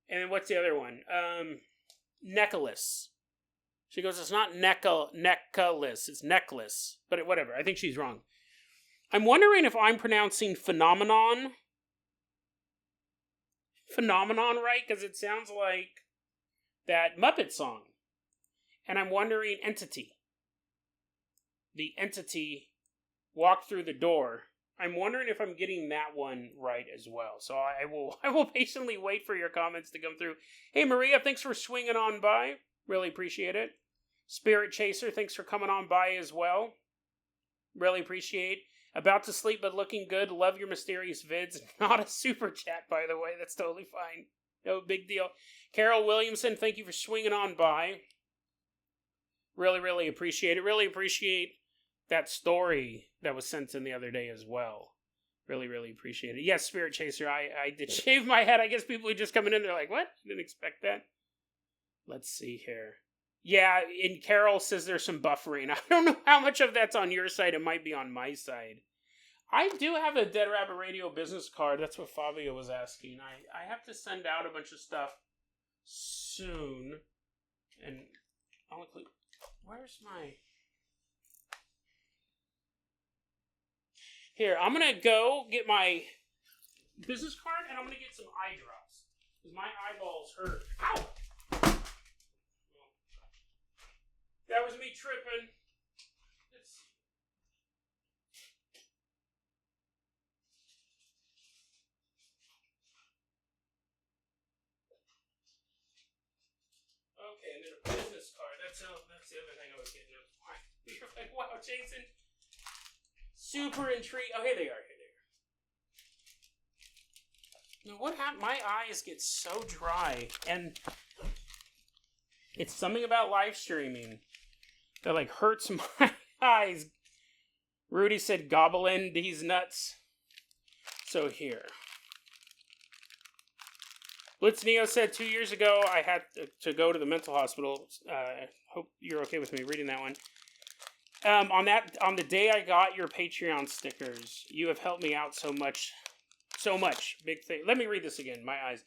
And then what's the other one? Necklace. She goes, it's not necklace. It's necklace. But whatever. I think she's wrong. I'm wondering if I'm pronouncing phenomenon right, because it sounds like that Muppet song. And I'm wondering entity. The entity walked through the door. I'm wondering if I'm getting that one right as well. So I will patiently wait for your comments to come through. Hey Maria, thanks for swinging on by. Really appreciate it. Spirit Chaser, thanks for coming on by as well. Really appreciate. About to sleep but looking good. Love your mysterious vids. Not a super chat, by the way. That's totally fine. No big deal. Carol Williamson, thank you for swinging on by. Really, really appreciate it. Really appreciate that story that was sent in the other day as well. Really, really appreciate it. Yes, Spirit Chaser, I did shave my head. I guess people who just coming in, they're like, what? Didn't expect that. Let's see here. Yeah, and Carol says there's some buffering. I don't know how much of that's on your side. It might be on my side. I do have a Dead Rabbit Radio business card. That's what Fabio was asking. I have to send out a bunch of stuff soon. And I'll include... Where's my... Here, I'm going to go get my business card, and I'm going to get some eye drops. Because my eyeballs hurt. Ow! That was me tripping. Let's see. Okay, and then a business card. That's the other thing I was getting at. You're like, wow, Jason. Super intrigued. Oh, here they are. Now, what happened? My eyes get so dry, and it's something about live streaming that like hurts my eyes. Rudy said, "Gobble in these nuts." So here, Blitz Neo said 2 years ago I had to go to the mental hospital. Hope you're okay with me reading that one. On the day I got your Patreon stickers, you have helped me out so much. Big thing. Let me read this again. My eyes.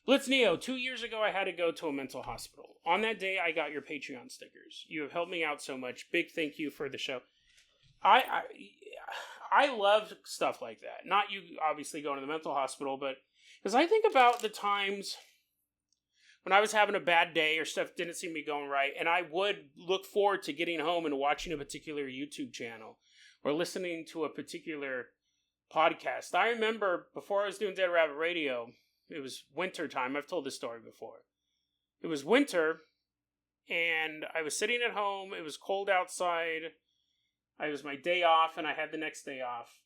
Blitz Neo, 2 years ago I had to go to a mental hospital. On that day I got your Patreon stickers. You have helped me out so much. Big thank you for the show. I love stuff like that. Not you obviously going to the mental hospital, but because I think about the times when I was having a bad day or stuff didn't seem to be going right, and I would look forward to getting home and watching a particular YouTube channel or listening to a particular podcast. I remember before I was doing Dead Rabbit Radio, it was winter time. I've told this story before. It was winter, and I was sitting at home. It was cold outside. It was my day off, and I had the next day off.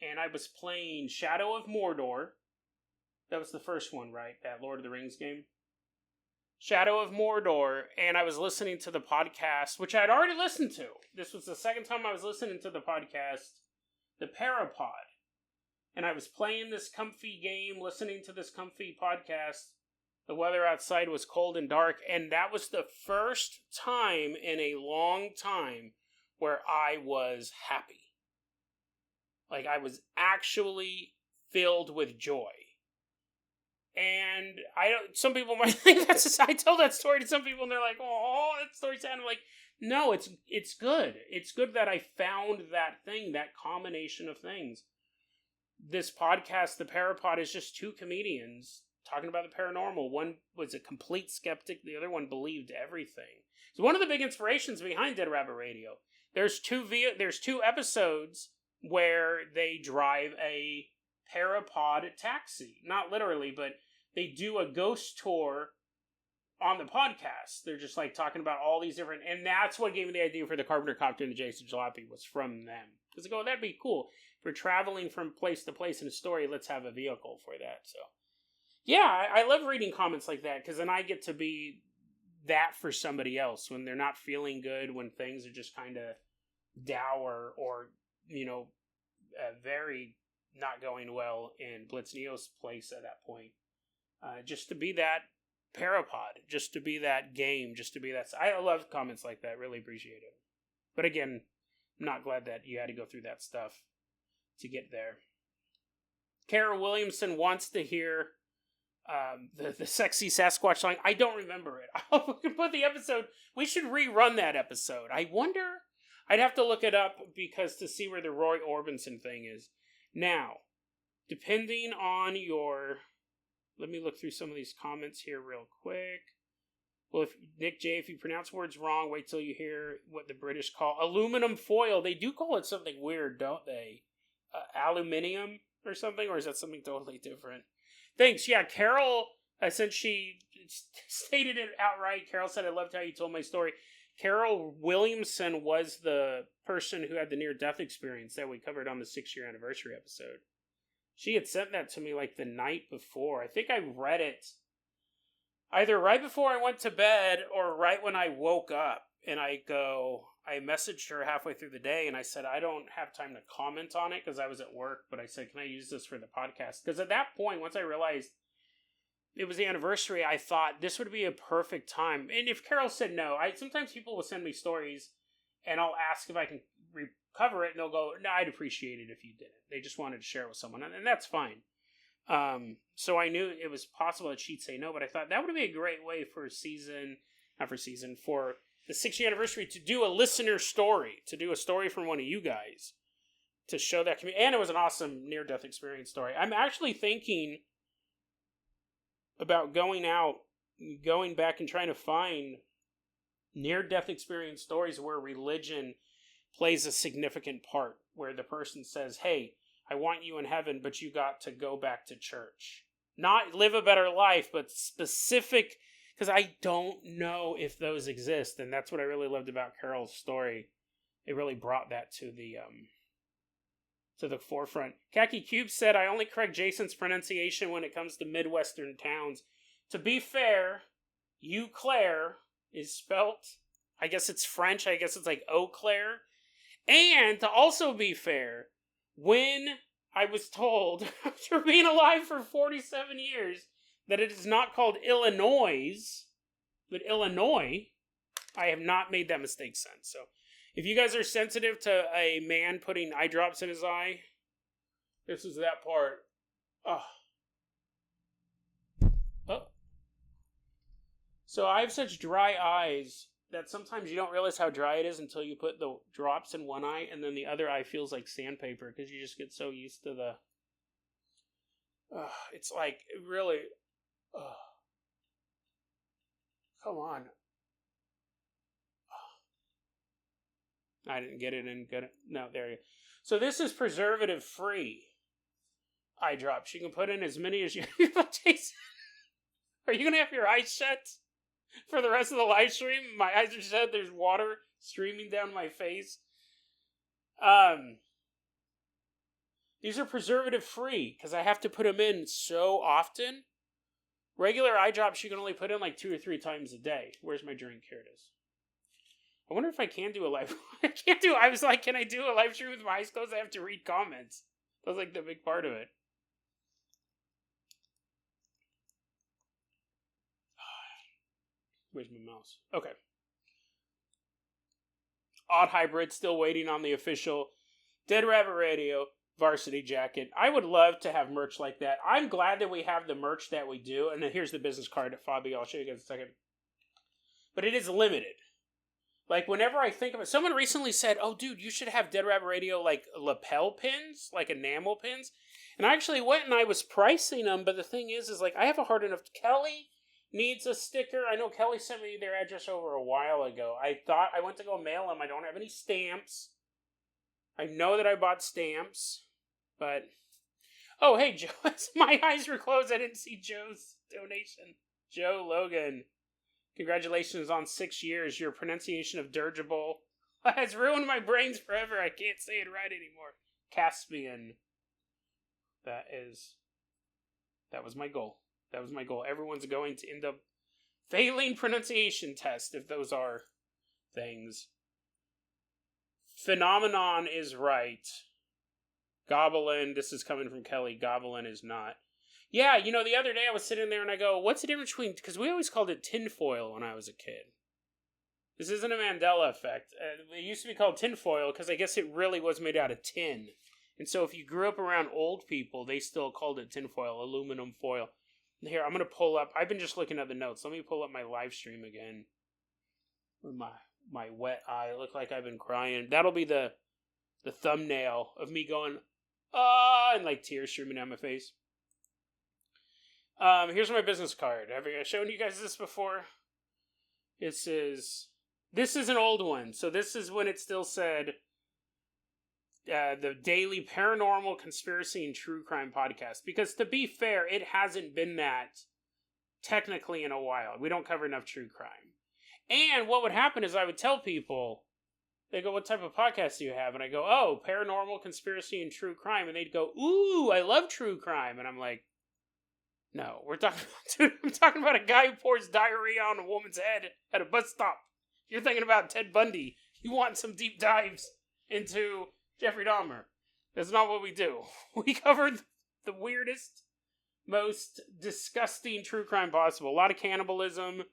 And I was playing Shadow of Mordor. That was the first one, right? That Lord of the Rings game. Shadow of Mordor, and I was listening to the podcast, which I had already listened to. This was the second time I was listening to the podcast, the Parapod. And I was playing this comfy game, listening to this comfy podcast. The weather outside was cold and dark, and that was the first time in a long time where I was happy. Like, I was actually filled with joy. And some people might think I tell that story to some people and they're like, oh, that story's sad. I'm like, no, it's good. It's good that I found that thing, that combination of things. This podcast, The Parapod, is just two comedians talking about the paranormal. One was a complete skeptic. The other one believed everything. So one of the big inspirations behind Dead Rabbit Radio, there's two episodes where they drive a Parapod taxi. Not literally, but they do a ghost tour on the podcast. They're just like talking about all these different, and that's what gave me the idea for the Carpenter Copter and the Jason Jalopy was from them. Because I go, that'd be cool. If we're traveling from place to place in a story, let's have a vehicle for that. So, yeah, I love reading comments like that, because then I get to be that for somebody else when they're not feeling good, when things are just kind of dour or, very not going well in Blitz Neo's place at that point. Just to be that parapod, just to be that game, just to be that... I love comments like that, really appreciate it. But again, I'm not glad that you had to go through that stuff to get there. Kara Williamson wants to hear the sexy Sasquatch song. I don't remember it. I'll put the episode... We should rerun that episode. I wonder... I'd have to look it up because to see where the Roy Orbison thing is. Now, depending on your... Let me look through some of these comments here real quick. Well, Nick J, if you pronounce words wrong, wait till you hear what the British call aluminum foil. They do call it something weird, don't they? Aluminium or something? Or is that something totally different? Thanks. Yeah, Carol, since she stated it outright, Carol said, I loved how you told my story. Carol Williamson was the person who had the near-death experience that we covered on the 6-year anniversary episode. She had sent that to me like the night before. I think I read it either right before I went to bed or right when I woke up. And I messaged her halfway through the day and I said, I don't have time to comment on it because I was at work. But I said, can I use this for the podcast? Because at that point, once I realized it was the anniversary, I thought this would be a perfect time. And if Carol said no, sometimes people will send me stories and I'll ask if I can recover it, and they'll go, no, I'd appreciate it if you did it. They just wanted to share it with someone, and that's fine. So I knew it was possible that she'd say no, but I thought that would be a great way for for the 6-year anniversary to do a listener story, to do a story from one of you guys, to show that community. And it was an awesome near-death experience story. I'm actually thinking about going back and trying to find near-death experience stories where religion plays a significant part, where the person says, hey, I want you in heaven, but you got to go back to church. Not live a better life, but specific, because I don't know if those exist, and that's what I really loved about Carol's story. It really brought that to the forefront. Khaki Cube said, I only correct Jason's pronunciation when it comes to Midwestern towns. To be fair, Eau Claire is spelt, I guess it's French, I guess it's like Eau Claire. And to also be fair, when I was told, after being alive for 47 years, that it is not called Illinois, but Illinois, I have not made that mistake since. So, if you guys are sensitive to a man putting eye drops in his eye, this is that part. Oh. So I have such dry eyes that sometimes you don't realize how dry it is until you put the drops in one eye, and then the other eye feels like sandpaper because you just get so used to the... it's like, really... come on. I didn't get it in good... No, there you go. So this is preservative-free eye drops. You can put in as many as you... Jason, are you going to have your eyes shut for the rest of the live stream? My eyes are shut. There's water streaming down my face. These are preservative free because I have to put them in so often. Regular eye drops you can only put in like 2 or 3 times a day. Where's my drink? Here it is. I wonder if I can do a live... I was like, can I do a live stream with my eyes closed? I have to read comments. That was like the big part of it. Where's my mouse? Okay. Odd Hybrid, still waiting on the official Dead Rabbit Radio varsity jacket. I would love to have merch like that. I'm glad that we have the merch that we do. And then here's the business card at Fabi. I'll show you guys in a second. But it is limited. Like, whenever I think of it, someone recently said, oh, dude, you should have Dead Rabbit Radio, like, lapel pins, like enamel pins. And I actually went and I was pricing them, but the thing is like, I have a hard enough... Kelly needs a sticker. I know Kelly sent me their address over a while ago. I thought I went to go mail them. I don't have any stamps. I know that I bought stamps, but... Oh, hey, Joe. My eyes were closed. I didn't see Joe's donation. Joe Logan. Congratulations on 6 years. Your pronunciation of dirigible It's ruined my brains forever. I can't say it right anymore. Caspian. That was my goal. That was my goal. Everyone's going to end up failing pronunciation test if those are things. Phenomenon is right. Goblin, this is coming from Kelly. Goblin is not. Yeah, the other day I was sitting there and I go, what's the difference between... Because we always called it tinfoil when I was a kid. This isn't a Mandela effect. It used to be called tinfoil because I guess it really was made out of tin. And so if you grew up around old people, they still called it tinfoil, aluminum foil. Here, I'm going to pull up... I've been just looking at the notes. Let me pull up my live stream again. With my wet eye. I look like I've been crying. That'll be the thumbnail of me going, and like tears streaming down my face. Here's my business card. Have I shown you guys this before? This is an old one. So this is when it still said the Daily Paranormal Conspiracy and True Crime Podcast. Because to be fair, it hasn't been that technically in a while. We don't cover enough true crime. And what would happen is I would tell people, they go, what type of podcast do you have? And I go, oh, Paranormal Conspiracy and True Crime. And they'd go, ooh, I love true crime. And I'm like, no, I'm talking about a guy who pours diarrhea on a woman's head at a bus stop. You're thinking about Ted Bundy. You want some deep dives into Jeffrey Dahmer. That's not what we do. We covered the weirdest, most disgusting true crime possible. A lot of cannibalism,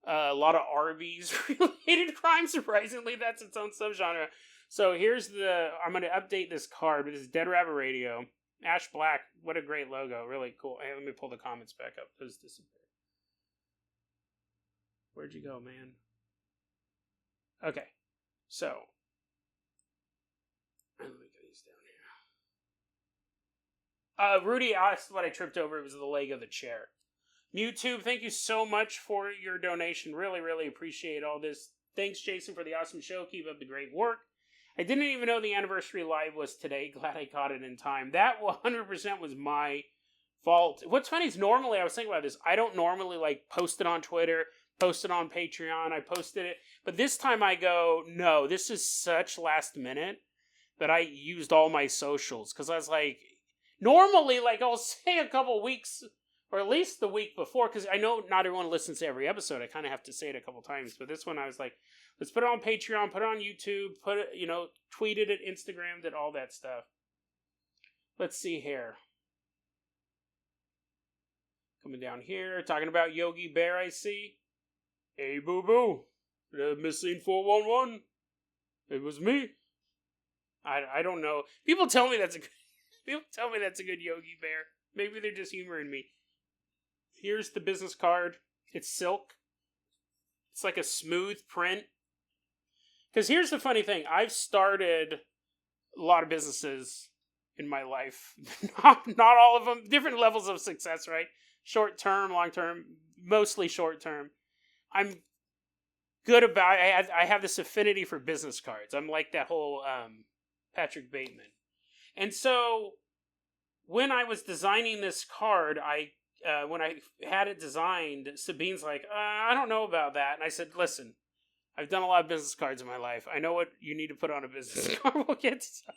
a lot of Arby's-related crime. Surprisingly, that's its own subgenre. So here's I'm going to update this card. This is Dead Rabbit Radio. Ash Black, what a great logo. Really cool. Hey, let me pull the comments back up. Those disappeared. Where'd you go, man? Okay. So. Let me get these down here. Rudy asked what I tripped over. It was the leg of the chair. YouTube, thank you so much for your donation. Really, really appreciate all this. Thanks, Jason, for the awesome show. Keep up the great work. I didn't even know the anniversary live was today. Glad I caught it in time. That 100% was my fault. What's funny is normally, I was thinking about this, I don't normally post it on Twitter, post it on Patreon, I posted it. But this time I go, no, this is such last minute that I used all my socials. Because I was like, normally, I'll say a couple weeks, or at least the week before, because I know not everyone listens to every episode. I kind of have to say it a couple times. But this one I was like, let's put it on Patreon, put it on YouTube, put it, tweeted it, Instagrammed it, all that stuff. Let's see here. Coming down here, talking about Yogi Bear, I see. Hey, boo-boo. The missing 411. It was me. I don't know. People tell me that's a good Yogi Bear. Maybe they're just humoring me. Here's the business card. It's silk. It's like a smooth print. Because here's the funny thing. I've started a lot of businesses in my life. Not all of them. Different levels of success, right? Short term, long term. Mostly short term. I'm good about... I have this affinity for business cards. I'm like that whole Patrick Bateman. And so, when I was designing this card, when I had it designed, Sabine's like, I don't know about that. And I said, listen, I've done a lot of business cards in my life. I know what you need to put on a business card. We'll get to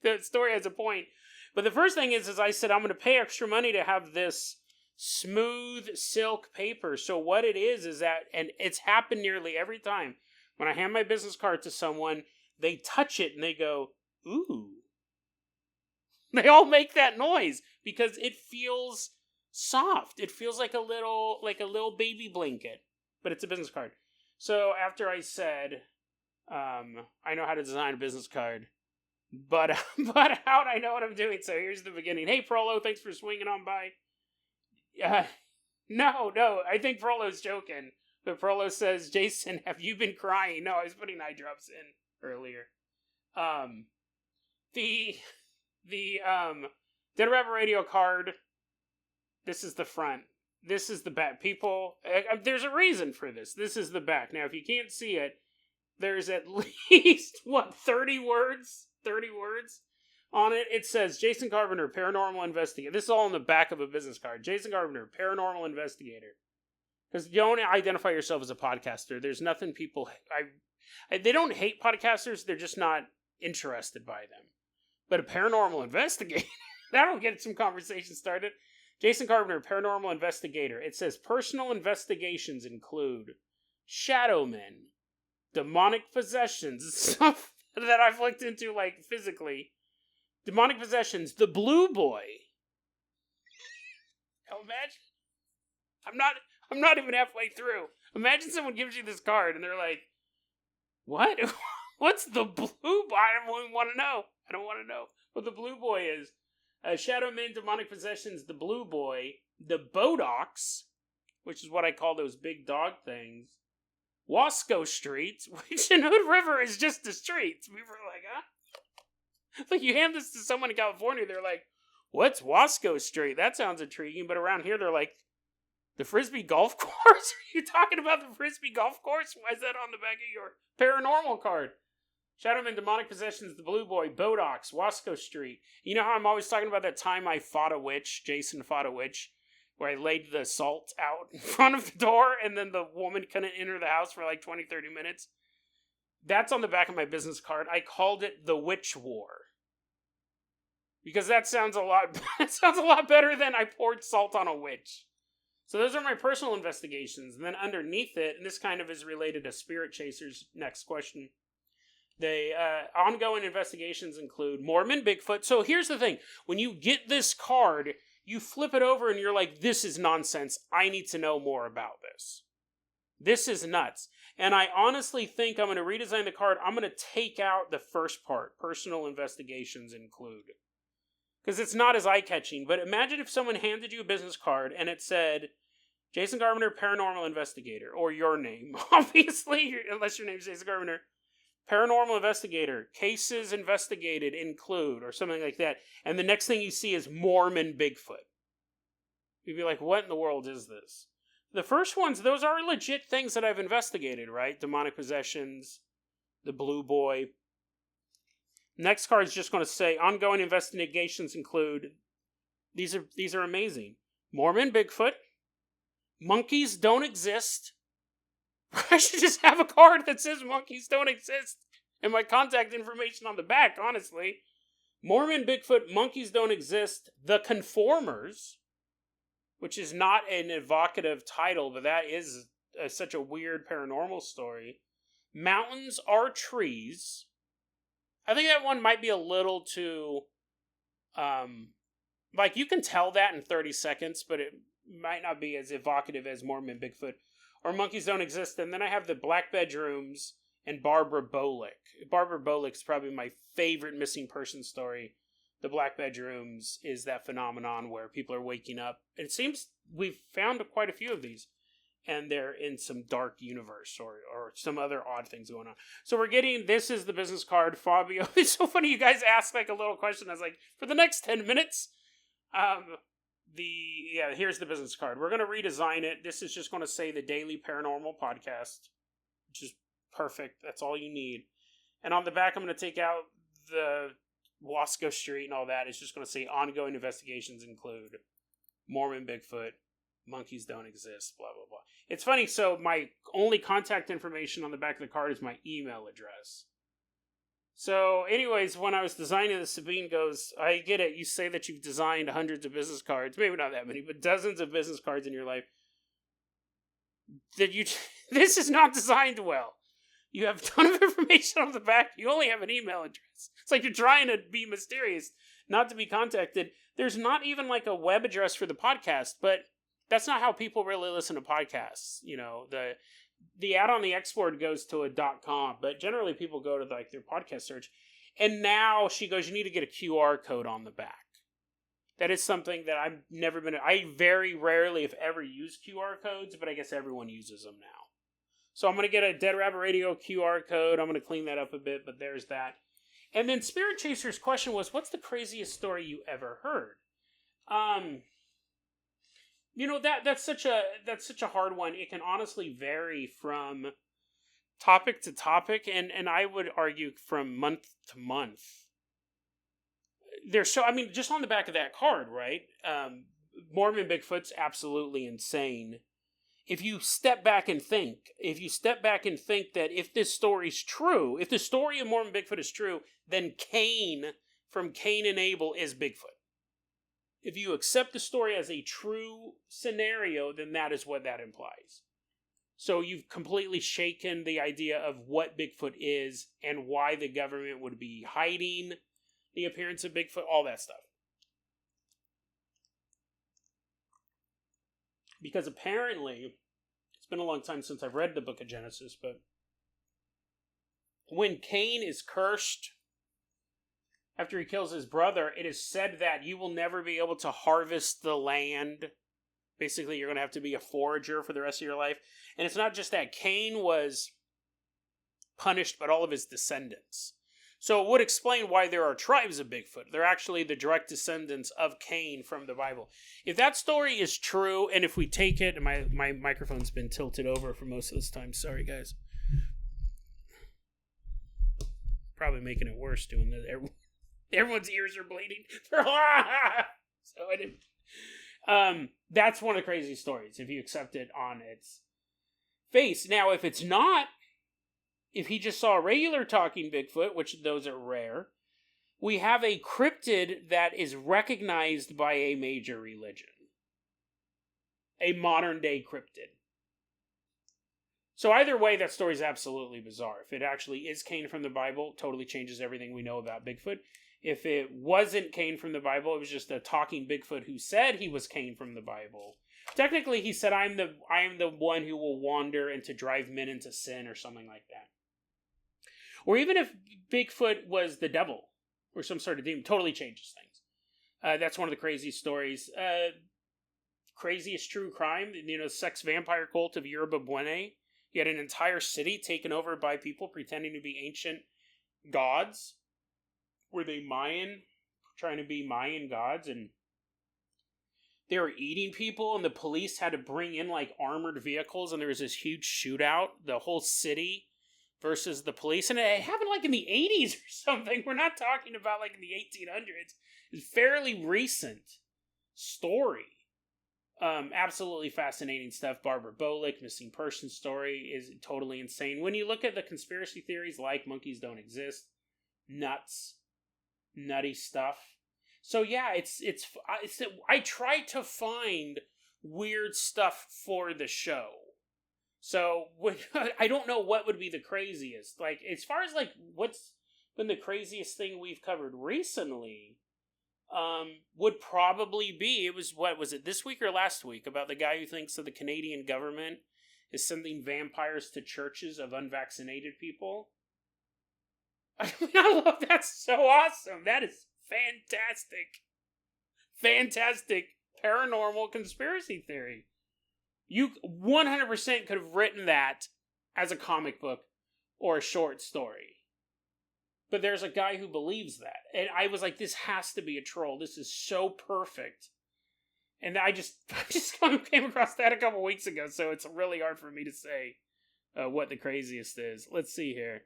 the story has a point. But the first thing is I said, I'm going to pay extra money to have this smooth silk paper. So what it is that, and it's happened nearly every time, when I hand my business card to someone, they touch it and they go, ooh. They all make that noise because it feels soft. It feels like a little baby blanket, but it's a business card. So after I said, I know how to design a business card, but how do I know what I'm doing? So here's the beginning. Hey, Frollo, thanks for swinging on by. No, I think Frollo's joking. But Frollo says, Jason, have you been crying? No, I was putting eye drops in earlier. The Dead Rabbit Radio card, this is the front. This is the back. People, there's a reason for this. This is the back. Now, if you can't see it, there's at least, 30 words? 30 words on it. It says, Jason Carpenter, Paranormal Investigator. This is all on the back of a business card. Jason Carpenter, Paranormal Investigator. Because you don't identify yourself as a podcaster. There's nothing people... They don't hate podcasters, they're just not interested by them. But a paranormal investigator, that'll get some conversation started. Jason Carpenter, paranormal investigator. It says personal investigations include shadow men, demonic possessions, stuff that I've looked into, like, physically. Demonic possessions, the blue boy. Now imagine, I'm not even halfway through. Imagine someone gives you this card and they're like, what? What's the blue boy? I don't even want to know. I don't want to know what the blue boy is. Shadow men, demonic possessions, the blue boy, the Bodox, which is what I call those big dog things. Wasco Street, which in Hood River is just the streets. We were like, huh? Like, you hand this to someone in California, they're like, what's Wasco Street? That sounds intriguing. But around here, they're like, the Frisbee Golf Course? Are you talking about the Frisbee Golf Course? Why is that on the back of your paranormal card? Shadowman, demonic possessions, the blue boy, Bodox, Wasco Street. You know how I'm always talking about that time I fought a witch, Jason fought a witch, where I laid the salt out in front of the door and then the woman couldn't enter the house for like 20, 30 minutes? That's on the back of my business card. I called it the Witch War. Because that sounds a lot better than I poured salt on a witch. So those are my personal investigations. And then underneath it, and this kind of is related to Spirit Chasers' next question, the ongoing investigations include Mormon, Bigfoot. So here's the thing. When you get this card, you flip it over and you're like, this is nonsense. I need to know more about this. This is nuts. And I honestly think I'm going to redesign the card. I'm going to take out the first part. Personal investigations include. Because it's not as eye-catching. But imagine if someone handed you a business card and it said, Jason Carpenter, paranormal investigator. Or your name. Obviously, unless your name is Jason Carpenter. Paranormal investigator, cases investigated include, or something like that. And the next thing you see is Mormon Bigfoot. You'd be like, what in the world is this? The first ones, those are legit things that I've investigated, right? Demonic possessions, the blue boy. Next card is just going to say, ongoing investigations include, these are amazing. Mormon Bigfoot, monkeys don't exist. I should just have a card that says monkeys don't exist and my contact information on the back, honestly. Mormon Bigfoot, monkeys don't exist. The Conformers, which is not an evocative title, but that is such a weird paranormal story. Mountains are trees. I think that one might be a little too, like, you can tell that in 30 seconds, but it might not be as evocative as Mormon Bigfoot. Or monkeys don't exist. And then I have the Black Bedrooms and Barbara Bolick. Barbara Bolick's probably my favorite missing person story. The Black Bedrooms is that phenomenon where people are waking up. And it seems we've found quite a few of these. And they're in some dark universe or some other odd things going on. So we're getting, this is the business card. Fabio, it's so funny you guys asked like a little question. I was like, for the next 10 minutes, here's the business card. We're going to redesign it. This is just going to say the Daily Paranormal Podcast, which is perfect. That's all you need. And on the back, I'm going to take out the Wasco Street and all that. It's just going to say ongoing investigations include Mormon Bigfoot, monkeys don't exist, blah, blah, blah. It's funny. So my only contact information on the back of the card is my email address. So, anyways, when I was designing this, Sabine goes, I get it. You say that you've designed hundreds of business cards. Maybe not that many, but dozens of business cards in your life. This is not designed well. You have a ton of information on the back. You only have an email address. It's like you're trying to be mysterious, not to be contacted. There's not even like a web address for the podcast, but that's not how people really listen to podcasts. You know, the ad on the export goes to a .com, but generally people go to like their podcast search. And now she goes, you need to get a QR code on the back. That is something that I've never been, I very rarely, if ever, use QR codes, but I guess everyone uses them now. So I'm going to get a Dead Rabbit Radio QR code. I'm going to clean that up a bit, but there's that. And then Spirit Chaser's question was, what's the craziest story you ever heard? You know, that's such a hard one. It can honestly vary from topic to topic, and I would argue from month to month. Just on the back of that card, right? Mormon Bigfoot's absolutely insane. if you step back and think that if this story's true, if the story of Mormon Bigfoot is true, then Cain from Cain and Abel is Bigfoot. If you accept the story as a true scenario, then that is what that implies. So you've completely shaken the idea of what Bigfoot is and why the government would be hiding the appearance of Bigfoot, all that stuff. Because apparently, it's been a long time since I've read the book of Genesis, but when Cain is cursed after he kills his brother, it is said that you will never be able to harvest the land. Basically, you're going to have to be a forager for the rest of your life. And it's not just that Cain was punished, but all of his descendants. So it would explain why there are tribes of Bigfoot. They're actually the direct descendants of Cain from the Bible. If that story is true, and if we take it, and my microphone's been tilted over for most of this time. Sorry, guys. Probably making it worse doing this. Everyone's ears are bleeding. So I didn't. That's one of the crazy stories, if you accept it on its face. Now, if it's not, if he just saw a regular talking Bigfoot, which those are rare, we have a cryptid that is recognized by a major religion. A modern-day cryptid. So either way, that story is absolutely bizarre. If it actually is Cain from the Bible, totally changes everything we know about Bigfoot. If it wasn't Cain from the Bible, it was just a talking Bigfoot who said he was Cain from the Bible. Technically, he said, I am the one who will wander and to drive men into sin, or something like that. Or even if Bigfoot was the devil or some sort of demon, totally changes things. That's one of the craziest stories. Craziest true crime, sex vampire cult of Eerbud. You had an entire city taken over by people pretending to be ancient gods. Were they Mayan? Trying to be Mayan gods, and they were eating people, and the police had to bring in armored vehicles, and there was this huge shootout. The whole city versus the police, and it happened in the 80s or something. We're not talking about in the 1800s. It's a fairly recent story. Absolutely fascinating stuff. Barbara Bolick, missing person story is totally insane. When you look at the conspiracy theories like monkeys don't exist, nutty stuff. So yeah, I try to find weird stuff for the show. So I don't know what would be the craziest. As far as what's been the craziest thing we've covered recently, would probably be, what was it, this week or last week, about the guy who thinks that the Canadian government is sending vampires to churches of unvaccinated people. I mean, I love that. So awesome. That is fantastic. Fantastic paranormal conspiracy theory. You 100% could have written that as a comic book or a short story. But there's a guy who believes that. And I was like, this has to be a troll. This is so perfect. And I just came across that a couple weeks ago, so it's really hard for me to say what the craziest is. Let's see here.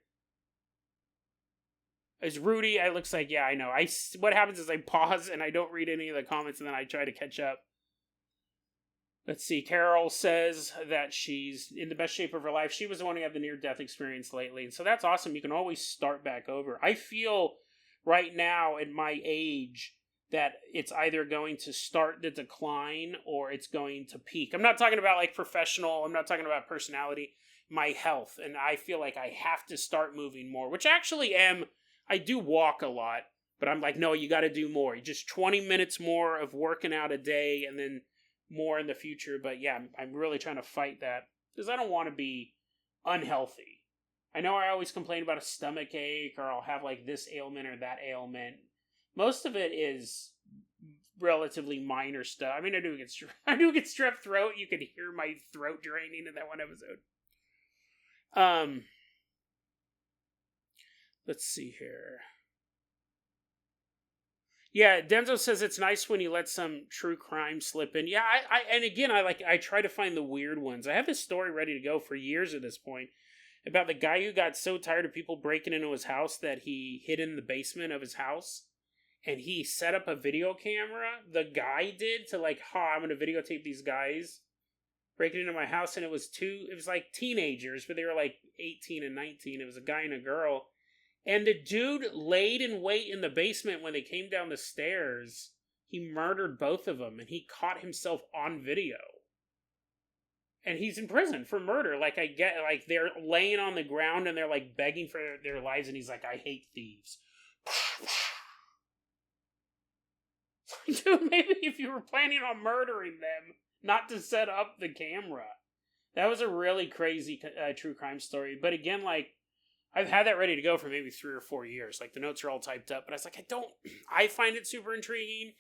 Is Rudy? It looks like, yeah, I know. What happens is I pause and I don't read any of the comments, and then I try to catch up. Let's see. Carol says that she's in the best shape of her life. She was the one who had the near-death experience lately. And so that's awesome. You can always start back over. I feel right now at my age that it's either going to start the decline or it's going to peak. I'm not talking about professional. I'm not talking about personality. My health. And I feel like I have to start moving more, which I actually am. I do walk a lot, but I'm like, no, you got to do more. Just 20 minutes more of working out a day, and then more in the future. But yeah, I'm really trying to fight that because I don't want to be unhealthy. I know I always complain about a stomach ache, or I'll have this ailment or that ailment. Most of it is relatively minor stuff. I mean, I do get strep throat. You could hear my throat draining in that one episode. Let's see here. Yeah, Denzo says it's nice when you let some true crime slip in. Yeah, I try to find the weird ones. I have this story ready to go for years at this point about the guy who got so tired of people breaking into his house that he hid in the basement of his house, and he set up a video camera. The guy did to I'm going to videotape these guys breaking into my house, and it was like teenagers, but they were like 18 and 19. It was a guy and a girl. And the dude laid in wait in the basement when they came down the stairs. He murdered both of them, and he caught himself on video. And he's in prison for murder. Like, I get, like, they're laying on the ground, and they're, like, begging for their lives, and he's like, I hate thieves. Dude, maybe if you were planning on murdering them, not to set up the camera. That was a really crazy true crime story. But again, like, I've had that ready to go for maybe 3 or 4 years. Like, the notes are all typed up, but I was like, I find it super intriguing.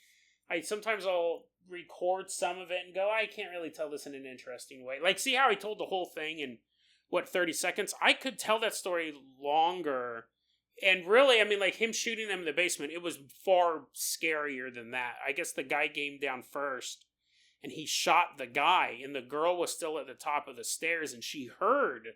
Sometimes I'll record some of it and go, I can't really tell this in an interesting way. Like, see how I told the whole thing in, 30 seconds? I could tell that story longer. And really, I mean, like, him shooting them in the basement, it was far scarier than that. I guess the guy came down first, and he shot the guy, and the girl was still at the top of the stairs, and she heard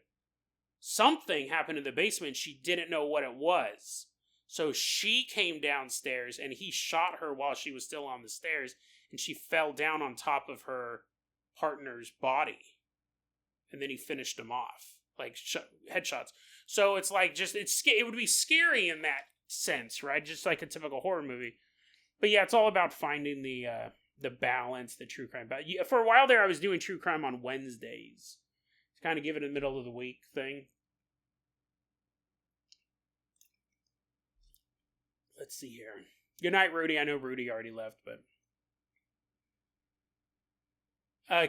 something happen in the basement. She didn't know what it was. So she came downstairs, and he shot her while she was still on the stairs, and she fell down on top of her partner's body. And then he finished him off, like headshots. So it's like, it would be scary in that sense, right? Just like a typical horror movie. But yeah, it's all about finding the balance, the true crime. For a while there, I was doing true crime on Wednesdays. It's kind of give it a middle of the week thing. Let's see here. Good night, Rudy. I know Rudy already left, but...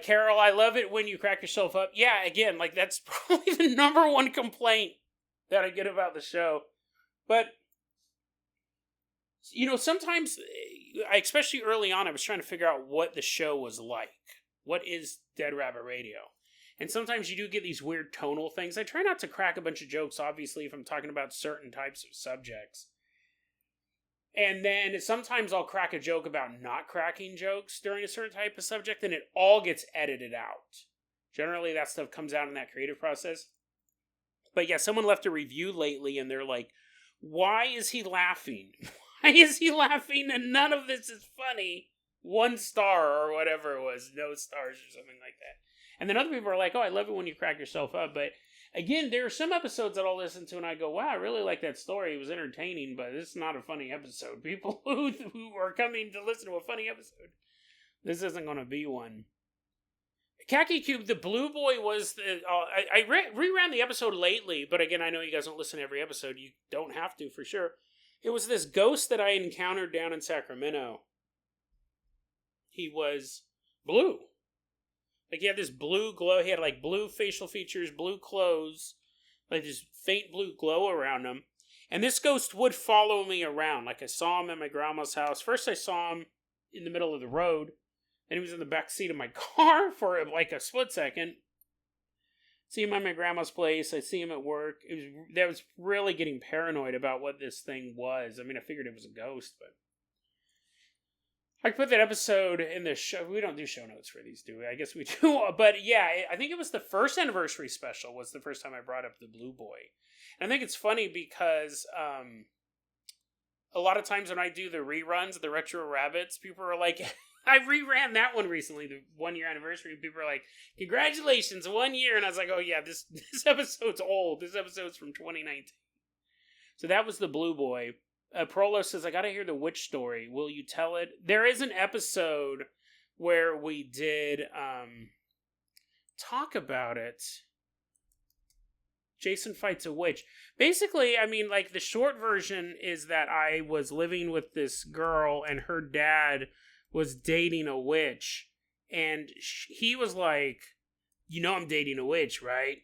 Carol, I love it when you crack yourself up. Yeah, again, like, that's probably the number one complaint that I get about the show. But, sometimes, especially early on, I was trying to figure out what the show was like. What is Dead Rabbit Radio? And sometimes you do get these weird tonal things. I try not to crack a bunch of jokes, obviously, if I'm talking about certain types of subjects. And then sometimes I'll crack a joke about not cracking jokes during a certain type of subject, and it all gets edited out. Generally, that stuff comes out in that creative process. But yeah, someone left a review lately, and they're like, why is he laughing? Why is he laughing? And none of this is funny. 1 star or whatever it was. No stars or something like that. And then other people are like, oh, I love it when you crack yourself up. But again, there are some episodes that I'll listen to and I go, wow, I really like that story. It was entertaining, but it's not a funny episode. People who are coming to listen to a funny episode, this isn't going to be one. Khaki Cube, the Blue Boy was the... I reran the episode lately, but again, I know you guys don't listen to every episode. You don't have to, for sure. It was this ghost that I encountered down in Sacramento. He was blue. Like, he had this blue glow. He had, like, blue facial features, blue clothes, like, this faint blue glow around him. And this ghost would follow me around. Like, I saw him at my grandma's house. First, I saw him in the middle of the road. Then he was in the back seat of my car for, like, a split second. See him at my grandma's place. I see him at work. I was really getting paranoid about what this thing was. I mean, I figured it was a ghost, but... I put that episode in the show. We don't do show notes for these, do we? I guess we do. But yeah, I think it was the first anniversary special was the first time I brought up the Blue Boy. And I think it's funny because a lot of times when I do the reruns, the Retro Rabbits, people are like, I reran that one recently, the 1 year anniversary. People are like, congratulations, 1 year. And I was like, oh yeah, this episode's old. This episode's from 2019. So that was the Blue Boy. Prolo says, I gotta hear the witch story. Will you tell it? There is an episode where we did talk about it. Jason fights a witch. Basically, I mean, like, the short version is that I was living with this girl and her dad was dating a witch. And he was like, I'm dating a witch, right?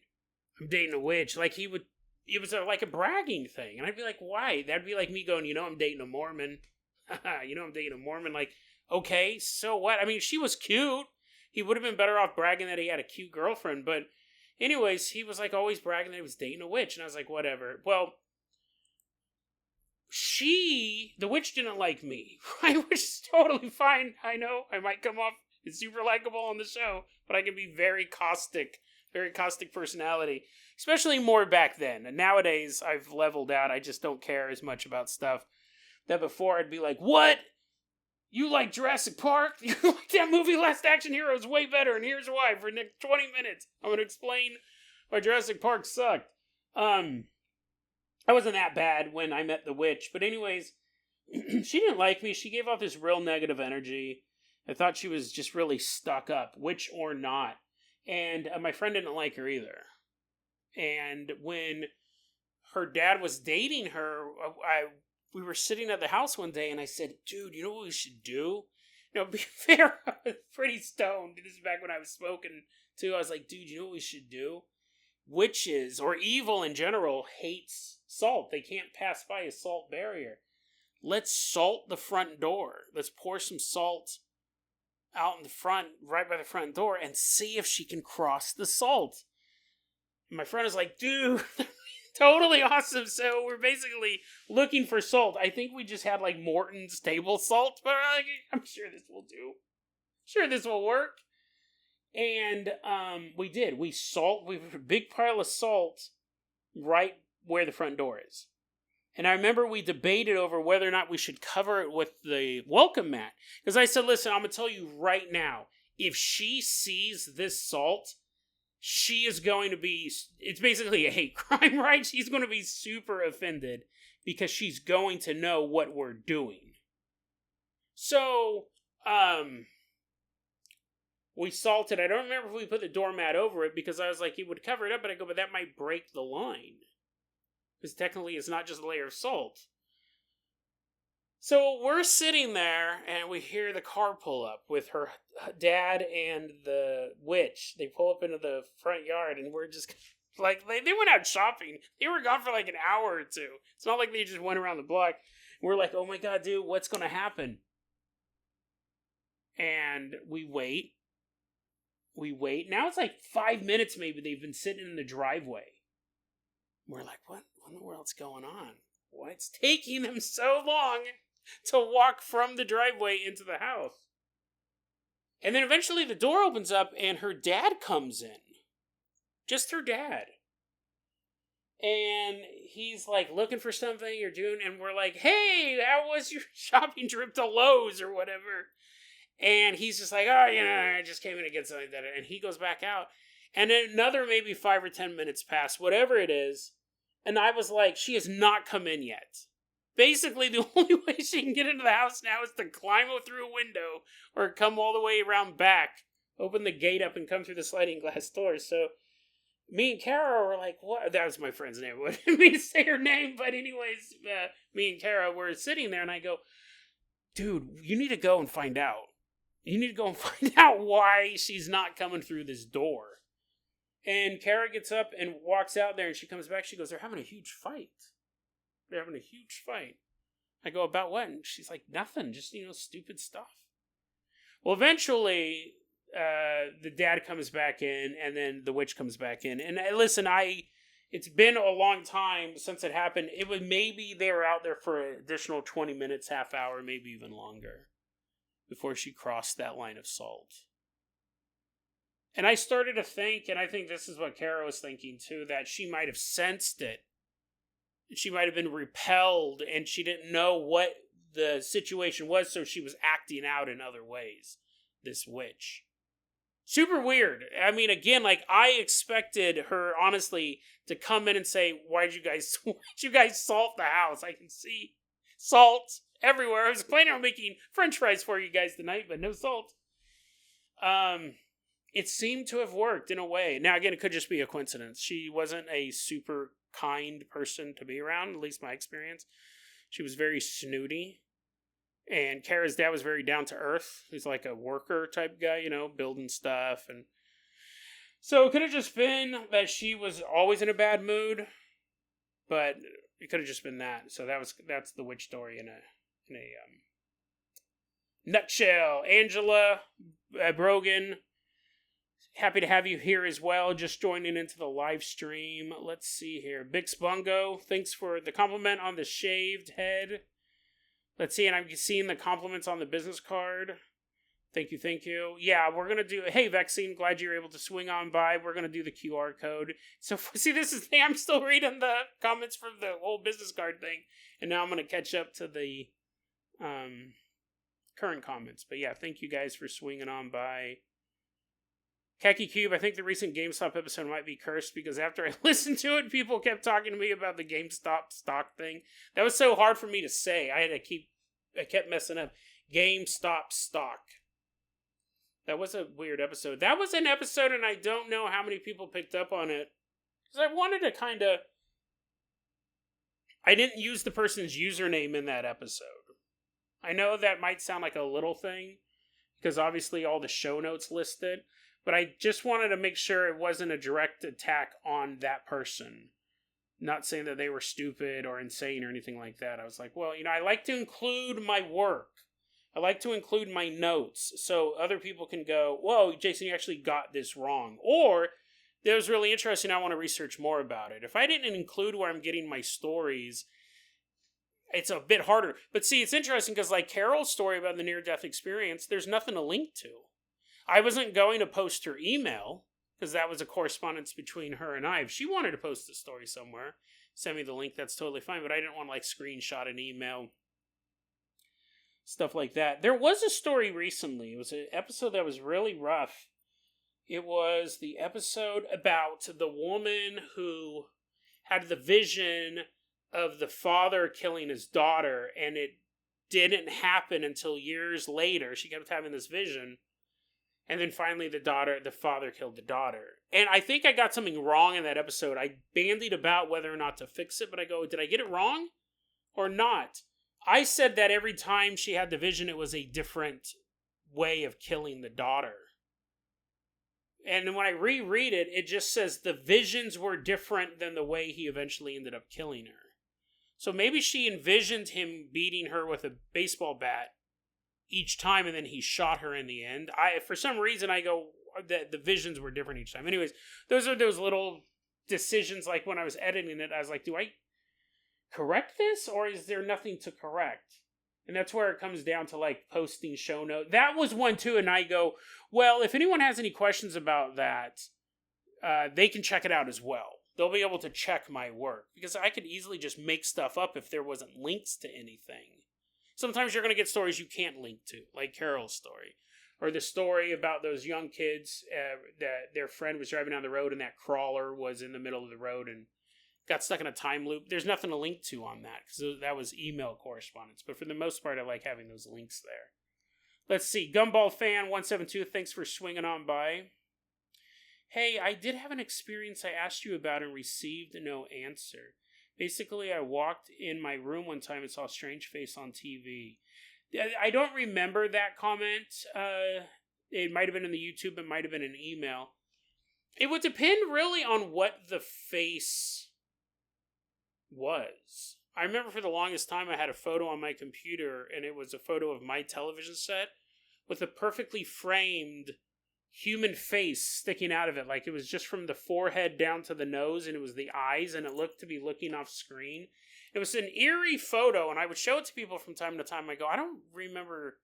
I'm dating a witch. Like, it was like a bragging thing. And I'd be like, why? That'd be like me going, I'm dating a Mormon. I'm dating a Mormon. Like, okay, so what? I mean, she was cute. He would have been better off bragging that he had a cute girlfriend. But anyways, he was like always bragging that he was dating a witch. And I was like, whatever. Well, the witch didn't like me. Which is totally fine. I know I might come off super likable on the show, but I can be very caustic personality. Especially more back then. And nowadays, I've leveled out. I just don't care as much about stuff. That before, I'd be like, what? You like Jurassic Park? You like that movie Last Action Hero is way better, and here's why. For the next 20 minutes, I'm going to explain why Jurassic Park sucked. I wasn't that bad when I met the witch, but anyways, she didn't like me. She gave off this real negative energy. I thought she was just really stuck up, witch or not. And my friend didn't like her either. And when her dad was dating her, we were sitting at the house one day, and I said, dude, you know what we should do? Be fair, I was pretty stoned. This is back when I was smoking, too. I was like, dude, you know what we should do? Witches, or evil in general, hates salt. They can't pass by a salt barrier. Let's salt the front door. Let's pour some salt out in the front, right by the front door, and see if she can cross the salt. And my friend was like, dude... Totally awesome. So we're basically looking for salt. I think we just had like Morton's table salt, but I'm sure this will do. Sure, this will work. And we did. We put a big pile of salt right where the front door is. And I remember we debated over whether or not we should cover it with the welcome mat. Because I said, listen, I'm going to tell you right now, if she sees this salt, she is going to be, it's basically a hate crime, right? She's going to be super offended because she's going to know what we're doing. So, we salted. I don't remember if we put the doormat over it because I was like, it would cover it up, but I go, but that might break the line. Because technically it's not just a layer of salt. So we're sitting there, and we hear the car pull up with her dad and the witch. They pull up into the front yard, and we're just like, they went out shopping. They were gone for like an hour or two. It's not like they just went around the block. We're like, oh my god, dude, what's going to happen? And we wait. Now it's like 5 minutes maybe they've been sitting in the driveway. We're like, what in the world's going on? What's taking them so long to walk from the driveway into the house? And then eventually the door opens up and her dad comes in. Just her dad. And he's like looking for something you're doing, and we're like, hey, how was your shopping trip to Lowe's or whatever? And he's just like, oh, I just came in to get something like that. And he goes back out. And then another maybe 5 or 10 minutes pass, whatever it is. And I was like, she has not come in yet. Basically, the only way she can get into the house now is to climb through a window or come all the way around back, open the gate up, and come through the sliding glass doors. So me and Kara were like, what? That was my friend's name. I didn't mean to say her name, but anyways, me and Kara were sitting there, and I go, dude, you need to go and find out. You need to go and find out why she's not coming through this door. And Kara gets up and walks out there, and she comes back. She goes, they're having a huge fight. They're having a huge fight. I go, about what? And she's like, nothing. Just, stupid stuff. Well, eventually, the dad comes back in, and then the witch comes back in. And listen, it's been a long time since it happened. It was maybe they were out there for an additional 20 minutes, half hour, maybe even longer, before she crossed that line of salt. And I started to think, and I think this is what Kara was thinking too, that she might have sensed it. She might have been repelled, and she didn't know what the situation was, so she was acting out in other ways. This witch. Super weird. I mean, again, I expected her, honestly, to come in and say, why'd you guys salt the house? I can see salt everywhere. I was planning on making french fries for you guys tonight, but no salt. It seemed to have worked in a way. Now, again, it could just be a coincidence. She wasn't a super kind person to be around, at least my experience. She was very snooty. And Kara's dad was very down to earth. He's like a worker type guy, building stuff. And so it could have just been that she was always in a bad mood. But it could have just been that. So that's the witch story in a nutshell. Angela Brogan, happy to have you here as well, just joining into the live stream. Let's see here. Bix Bungo, thanks for the compliment on the shaved head. Let's see, and I'm seeing the compliments on the business card. Thank you. Yeah, we're going to do... Hey, Vaccine, glad you're able to swing on by. We're going to do the QR code. So, see, this is... I'm still reading the comments from the whole business card thing. And now I'm going to catch up to the current comments. But yeah, thank you guys for swinging on by. Khaki Cube, I think the recent GameStop episode might be cursed because after I listened to it, people kept talking to me about the GameStop stock thing. That was so hard for me to say. I kept messing up. GameStop stock. That was a weird episode. That was an episode, and I don't know how many people picked up on it. Because I wanted to kind of... I didn't use the person's username in that episode. I know that might sound like a little thing, because obviously all the show notes listed, but I just wanted to make sure it wasn't a direct attack on that person. Not saying that they were stupid or insane or anything like that. I was like, well, I like to include my work. I like to include my notes so other people can go, whoa, Jason, you actually got this wrong. Or, that was really interesting, I want to research more about it. If I didn't include where I'm getting my stories, it's a bit harder. But see, it's interesting because like Carol's story about the near-death experience, there's nothing to link to. I wasn't going to post her email, because that was a correspondence between her and I. If she wanted to post the story somewhere, send me the link, that's totally fine. But I didn't want to like screenshot an email, stuff like that. There was a story recently. It was an episode that was really rough. It was the episode about the woman who had the vision of the father killing his daughter, and it didn't happen until years later. She kept having this vision. And then finally the father killed the daughter. And I think I got something wrong in that episode. I bandied about whether or not to fix it, but I go, did I get it wrong or not? I said that every time she had the vision, it was a different way of killing the daughter. And then when I reread it, it just says the visions were different than the way he eventually ended up killing her. So maybe she envisioned him beating her with a baseball bat each time, and then he shot her in the end. For some reason, I go that the visions were different each time. Anyways, those are those little decisions. Like when I was editing it, I was like, do I correct this, or is there nothing to correct? And that's where it comes down to like posting show notes. That was one too, and I go, well, if anyone has any questions about that, they can check it out as well. They'll be able to check my work, because I could easily just make stuff up if there wasn't links to anything. Sometimes you're going to get stories you can't link to, like Carol's story. Or the story about those young kids that their friend was driving down the road and that crawler was in the middle of the road and got stuck in a time loop. There's nothing to link to on that, because that was email correspondence. But for the most part, I like having those links there. Let's see. Gumball Fan 172, thanks for swinging on by. Hey, I did have an experience I asked you about and received no answer. Basically, I walked in my room one time and saw a strange face on TV. I don't remember that comment. It might have been in the YouTube. It might have been an email. It would depend really on what the face was. I remember for the longest time I had a photo on my computer, and it was a photo of my television set with a perfectly framed human face sticking out of it. Like it was just from the forehead down to the nose, and it was the eyes, and it looked to be looking off screen. It was an eerie photo, and I would show it to people from time to time. I go, I don't remember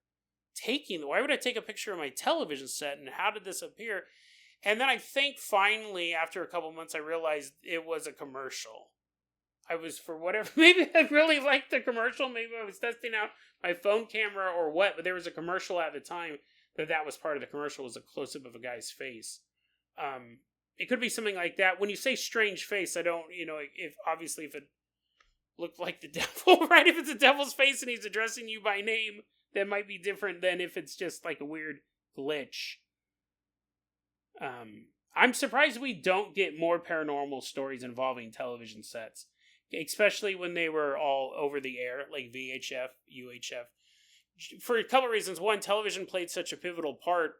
taking... Why would I take a picture of my television set, and how did this appear? And then I think finally, after a couple months, I realized it was a commercial. I was, for whatever... Maybe I really liked the commercial. Maybe I was testing out my phone camera or what, but there was a commercial at the time that was part of the commercial, was a close-up of a guy's face. It could be something like that. When you say strange face, I don't, if it looked like the devil, right? If it's a devil's face and he's addressing you by name, that might be different than if it's just like a weird glitch. I'm surprised we don't get more paranormal stories involving television sets, especially when they were all over the air, like VHF, UHF. For a couple of reasons. One, television played such a pivotal part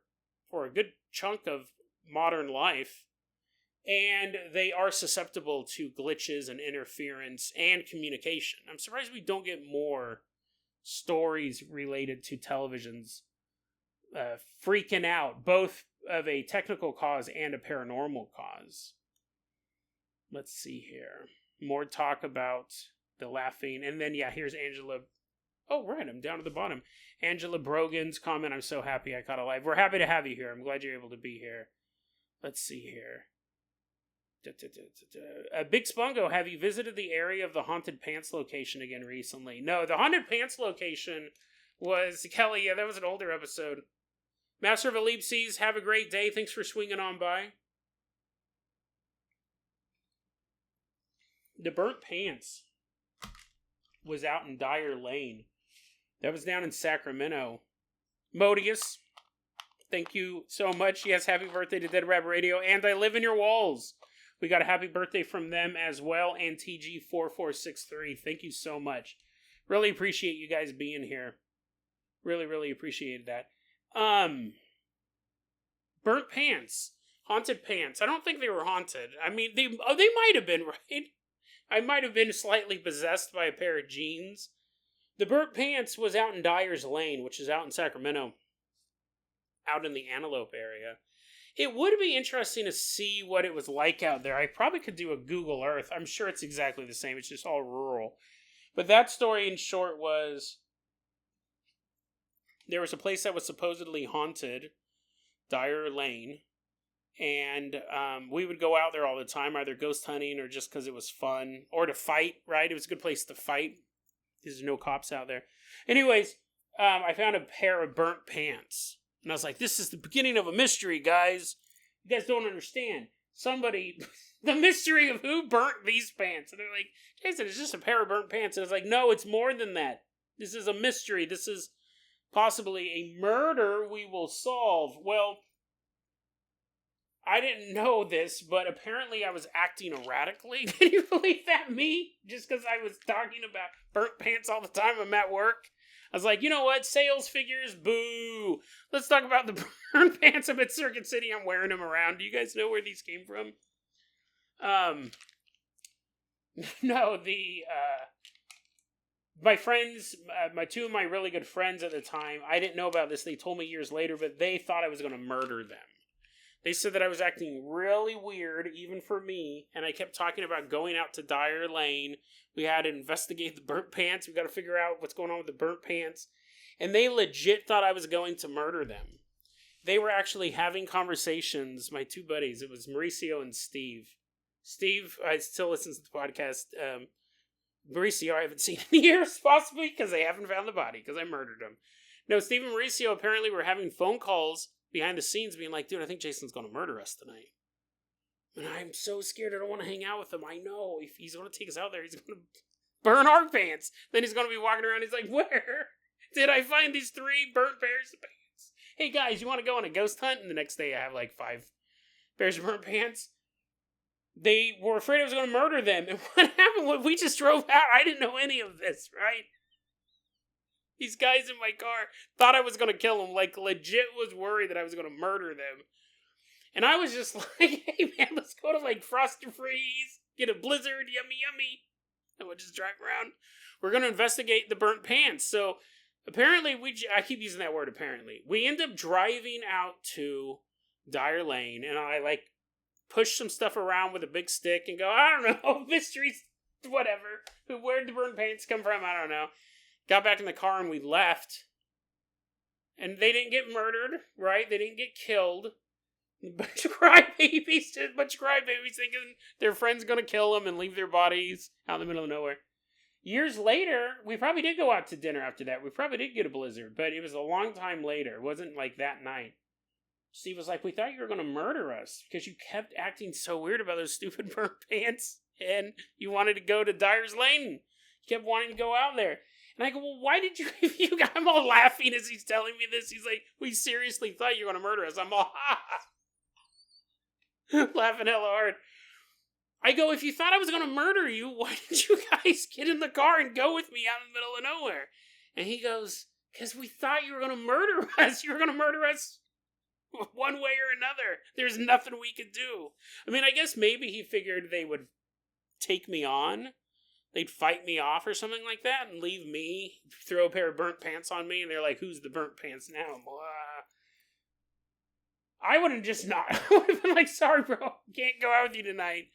for a good chunk of modern life, and they are susceptible to glitches and interference and communication. I'm surprised we don't get more stories related to televisions freaking out, both of a technical cause and a paranormal cause. Let's see here. More talk about the laughing, and then, here's Angela. Oh, right, I'm down at the bottom. Angela Brogan's comment, I'm so happy I caught a live. We're happy to have you here. I'm glad you're able to be here. Let's see here. Big Spungo, have you visited the area of the Haunted Pants location again recently? No, the Haunted Pants location was Kelly. Yeah, that was an older episode. Master of Ellipses, have a great day. Thanks for swinging on by. The Burnt Pants was out in Dyer Lane. That was down in Sacramento. Modius, thank you so much. Yes, happy birthday to Dead Rabbit Radio. And I Live in Your Walls. We got a happy birthday from them as well. And TG4463. Thank you so much. Really appreciate you guys being here. Really, really appreciated that. Burnt Pants. Haunted Pants. I don't think they were haunted. I mean, they might have been, right? I might have been slightly possessed by a pair of jeans. The Burnt Pants was out in Dyer's Lane, which is out in Sacramento. Out in the Antelope area. It would be interesting to see what it was like out there. I probably could do a Google Earth. I'm sure it's exactly the same. It's just all rural. But that story, in short, was... There was a place that was supposedly haunted, Dyer Lane, and we would go out there all the time, either ghost hunting or just because it was fun, or to fight, right? It was a good place to fight. There's no cops out there. Anyways, I found a pair of burnt pants, and I was like, this is the beginning of a mystery, guys. You guys don't understand. Somebody, the mystery of who burnt these pants. And they're like, Jason, it's just a pair of burnt pants. And I was like, no, it's more than that. This is a mystery. This is possibly a murder we will solve. Well, I didn't know this, but apparently I was acting erratically. Can you believe that? Me? Just because I was talking about burnt pants all the time I'm at work? I was like, you know what? Sales figures, boo. Let's talk about the burnt pants. I'm at Circuit City. I'm wearing them around. Do you guys know where these came from? No, my friends, two of my really good friends at the time, I didn't know about this. They told me years later, but they thought I was going to murder them. They said that I was acting really weird, even for me, and I kept talking about going out to Dyer Lane. We had to investigate the burnt pants. We got to figure out what's going on with the burnt pants. And they legit thought I was going to murder them. They were actually having conversations, my two buddies. It was Mauricio and Steve. Steve, I still listens to the podcast. Mauricio, I haven't seen in years, possibly, because they haven't found the body, because I murdered him. No, Steve and Mauricio apparently were having phone calls behind the scenes being like, dude, I think Jason's going to murder us tonight. And I'm so scared. I don't want to hang out with him. I know if he's going to take us out there, he's going to burn our pants. Then he's going to be walking around. He's like, where did I find these 3 burnt pairs of pants? Hey, guys, you want to go on a ghost hunt? And the next day I have like 5 pairs of burnt pants. They were afraid I was going to murder them. And what happened when we just drove out? I didn't know any of this, right? These guys in my car thought I was going to kill them. Like, legit was worried that I was going to murder them. And I was just like, hey, man, let's go to, like, Froster Freeze, get a blizzard, yummy, yummy. And we'll just drive around. We're going to investigate the burnt pants. So, apparently, I keep using that word, apparently. We end up driving out to Dyer Lane, and I, like, push some stuff around with a big stick and go, I don't know, mysteries, whatever. Where'd the burnt pants come from? I don't know. Got back in the car and we left. And they didn't get murdered, right? They didn't get killed. A bunch of crybabies thinking their friend's gonna kill them and leave their bodies out in the middle of nowhere. Years later, we probably did go out to dinner after that. We probably did get a blizzard, but it was a long time later. It wasn't like that night. Steve was like, we thought you were gonna murder us because you kept acting so weird about those stupid burnt pants and you wanted to go to Dyer's Lane. You kept wanting to go out there. And I go, well, why did you I'm all laughing as he's telling me this. He's like, we seriously thought you were going to murder us. I'm all, laughing hella hard. I go, if you thought I was going to murder you, why did you guys get in the car and go with me out in the middle of nowhere? And he goes, because we thought you were going to murder us. You were going to murder us one way or another. There's nothing we could do. I mean, I guess maybe he figured they would take me on. They'd fight me off or something like that and leave me, throw a pair of burnt pants on me, and they're like, who's the burnt pants now? Blah. I would have just not. I would have been like, sorry, bro, can't go out with you tonight.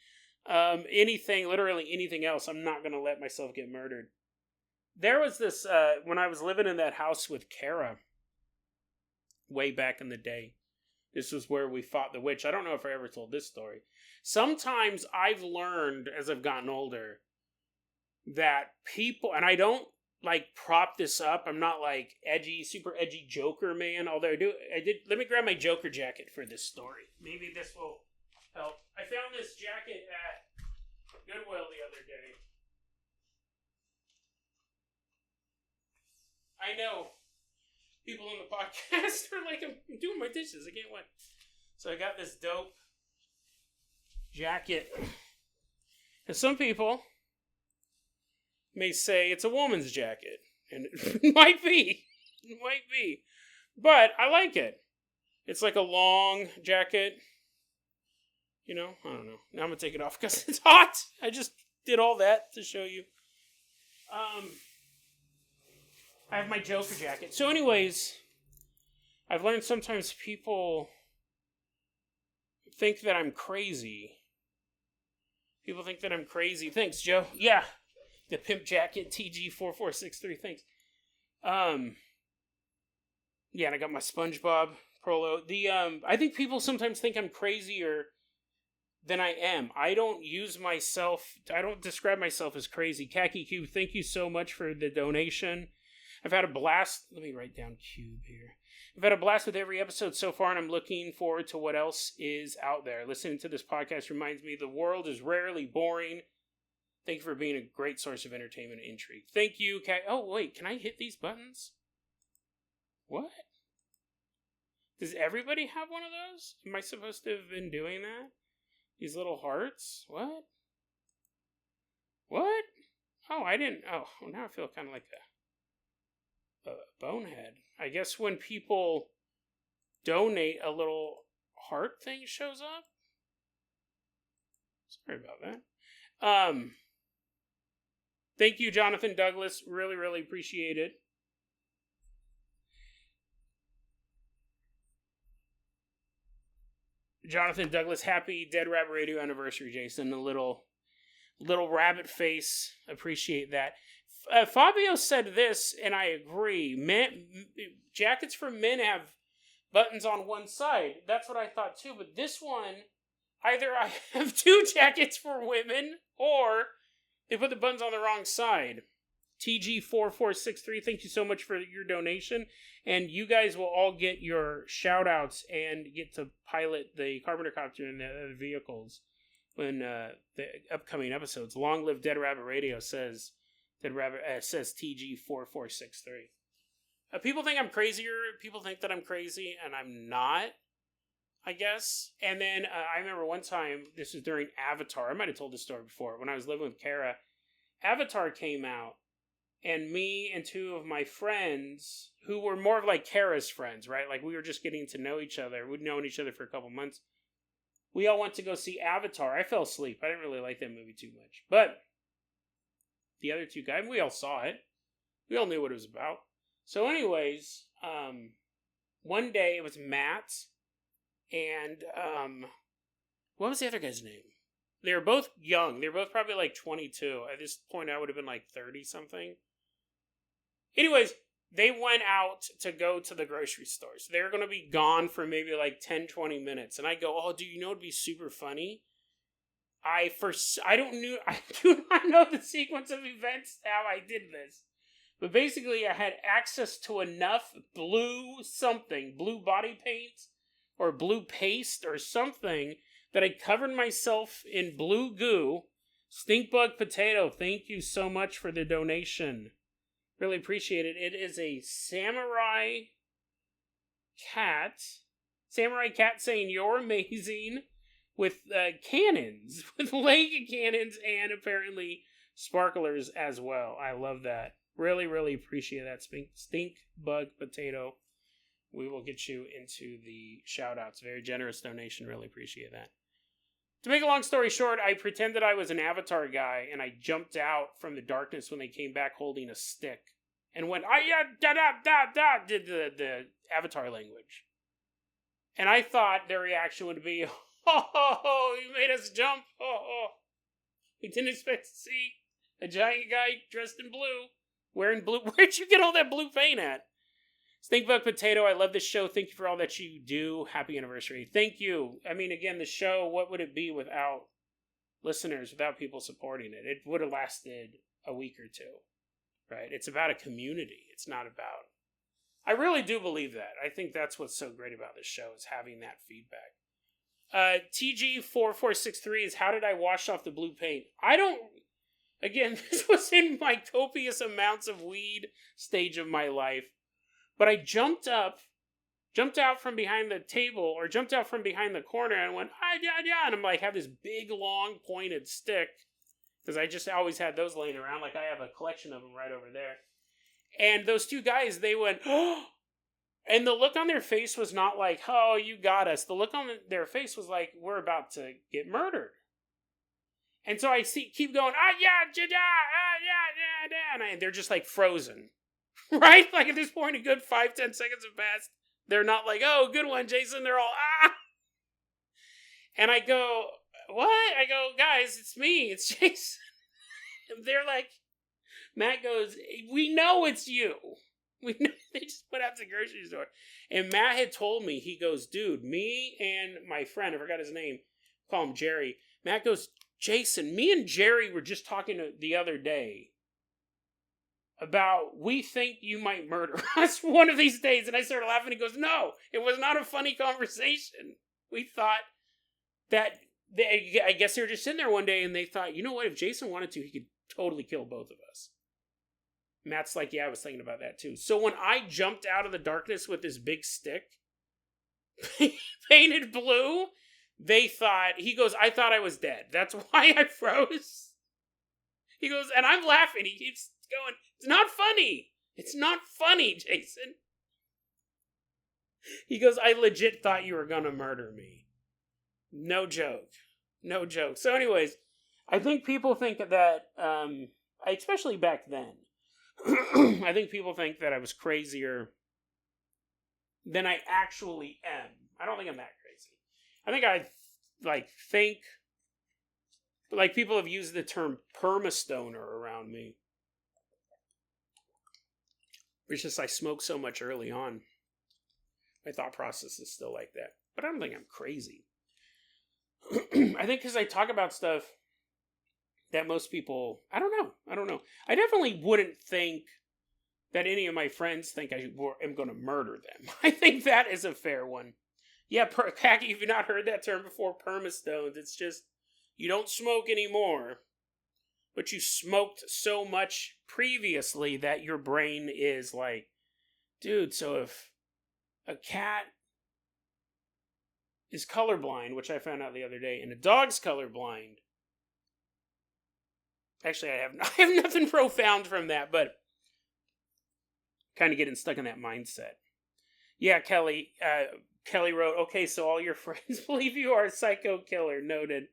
Literally anything else, I'm not going to let myself get murdered. There was this, when I was living in that house with Kara, way back in the day, this was where we fought the witch. I don't know if I ever told this story. Sometimes I've learned, as I've gotten older, that people, and I don't like prop this up. I'm not like super edgy Joker man. Although I did. Let me grab my Joker jacket for this story. Maybe this will help. I found this jacket at Goodwill the other day. I know people on the podcast are like, I'm doing my dishes. I can't wait. So I got this dope jacket. And some people may say it's a woman's jacket. And it might be. It might be. But I like it. It's like a long jacket. You know? I don't know. Now I'm going to take it off because it's hot. I just did all that to show you. I have my Joker jacket. So anyways, I've learned sometimes people think that I'm crazy. People think that I'm crazy. Thanks, Joe. Yeah. The pimp jacket, TG4463. Thanks. Yeah, and I got my SpongeBob Prolo. I think people sometimes think I'm crazier than I am. I don't describe myself as crazy. Khaki Cube, thank you so much for the donation. I've had a blast. Let me write down Cube here. I've had a blast with every episode so far, and I'm looking forward to what else is out there. Listening to this podcast reminds me the world is rarely boring. Thank you for being a great source of entertainment and intrigue. Thank you, Cat. Oh, wait, can I hit these buttons? What? Does everybody have one of those? Am I supposed to have been doing that? These little hearts? What? What? Oh, I didn't. Oh, now I feel kind of like a bonehead. I guess when people donate, a little heart thing shows up. Sorry about that. Thank you, Jonathan Douglas. Really, really appreciate it. Jonathan Douglas, happy Dead Rabbit Radio anniversary, Jason. A little rabbit face. Appreciate that. Fabio said this, and I agree. Jackets for men have buttons on one side. That's what I thought too. But this one, either I have two jackets for women, or they put the buttons on the wrong side. TG4463, thank you so much for your donation. And you guys will all get your shout outs and get to pilot the Carpenter copter and the other vehicles when the upcoming episodes. Long live Dead Rabbit Radio, says TG4463. People think I'm crazier. People think that I'm crazy, and I'm not, I guess. And then I remember one time, this was during Avatar. I might have told this story before. When I was living with Kara, Avatar came out, and me and two of my friends, who were more of like Kara's friends, right? Like we were just getting to know each other. We'd known each other for a couple months. We all went to go see Avatar. I fell asleep. I didn't really like that movie too much. But the other two guys, we all saw it. We all knew what it was about. So anyways, one day it was Matt and, what was the other guy's name? They were both young. They were both probably like 22. At this point, I would have been like 30 something. Anyways, they went out to go to the grocery store. So they were going to be gone for maybe like 10, 20 minutes. And I go, oh, do you know it'd be super funny? I do not know the sequence of events how I did this. But basically, I had access to enough blue body paint or blue paste or something, that I covered myself in blue goo. Stinkbug Potato, thank you so much for the donation. Really appreciate it. It is a samurai cat saying you're amazing with cannons, with leg cannons and apparently sparklers as well. I love that. Really, really appreciate that. Stinkbug Potato. We will get you into the shout-outs. Very generous donation. Really appreciate that. To make a long story short, I pretended I was an Avatar guy, and I jumped out from the darkness when they came back holding a stick. And went, did the Avatar language. And I thought their reaction would be, oh, you made us jump. Oh. We didn't expect to see a giant guy dressed in blue, wearing blue. Where'd you get all that blue paint at? Stinkbug Potato, I love this show. Thank you for all that you do. Happy anniversary. Thank you. I mean, again, the show, what would it be without listeners, without people supporting it? It would have lasted a week or two. right? It's about a community. It's not about... I really do believe that. I think that's what's so great about this show, is having that feedback. TG4463 is, how did I wash off the blue paint? I don't... Again, this was in my copious amounts of weed stage of my life. But I jumped out from behind the table, or jumped out from behind the corner, and went, and I'm like, have this big, long, pointed stick, because I just always had those laying around, like I have a collection of them right over there. And those two guys, they went, oh! And the look on their face was not like, oh, you got us. The look on their face was like, we're about to get murdered. And so I keep going, and they're just like frozen. Right? Like at this point, a good 5-10 seconds have passed. They're not like, oh, good one, Jason. They're all, ah! And I go, what? I go, guys, it's me. It's Jason. And they're like, Matt goes, we know it's you. We know they just went out to the grocery store. And Matt had told me, he goes, dude, me and my friend, I forgot his name, call him Jerry. Matt goes, Jason, me and Jerry were just talking the other day about, we think you might murder us one of these days. And I started laughing. He goes, no, it was not a funny conversation. We thought that, I guess they were just sitting there one day and they thought, you know what, if Jason wanted to, he could totally kill both of us. Matt's like, yeah, I was thinking about that too. So when I jumped out of the darkness with this big stick, painted blue, they thought, he goes, I thought I was dead. That's why I froze. He goes, and I'm laughing. He keeps going, it's not funny. It's not funny, Jason. He goes, I legit thought you were going to murder me. No joke. No joke. So anyways, I think people think that, especially back then, I think people think that I was crazier than I actually am. I don't think I'm that crazy. I think people have used the term permastoner around me. It's just I smoked so much early on. My thought process is still like that. But I don't think I'm crazy. I think because I talk about stuff that most people... I don't know. I definitely wouldn't think that any of my friends think I am going to murder them. I think that is a fair one. Yeah, Khaki, if you've not heard that term before, permastones, it's just, you don't smoke anymore, but you smoked so much previously that your brain is like, dude, so if a cat is colorblind, which I found out the other day, and a dog's colorblind, actually I have nothing profound from that, but kind of getting stuck in that mindset. Yeah, Kelly wrote, okay, so all your friends believe you are a psycho killer. Noted.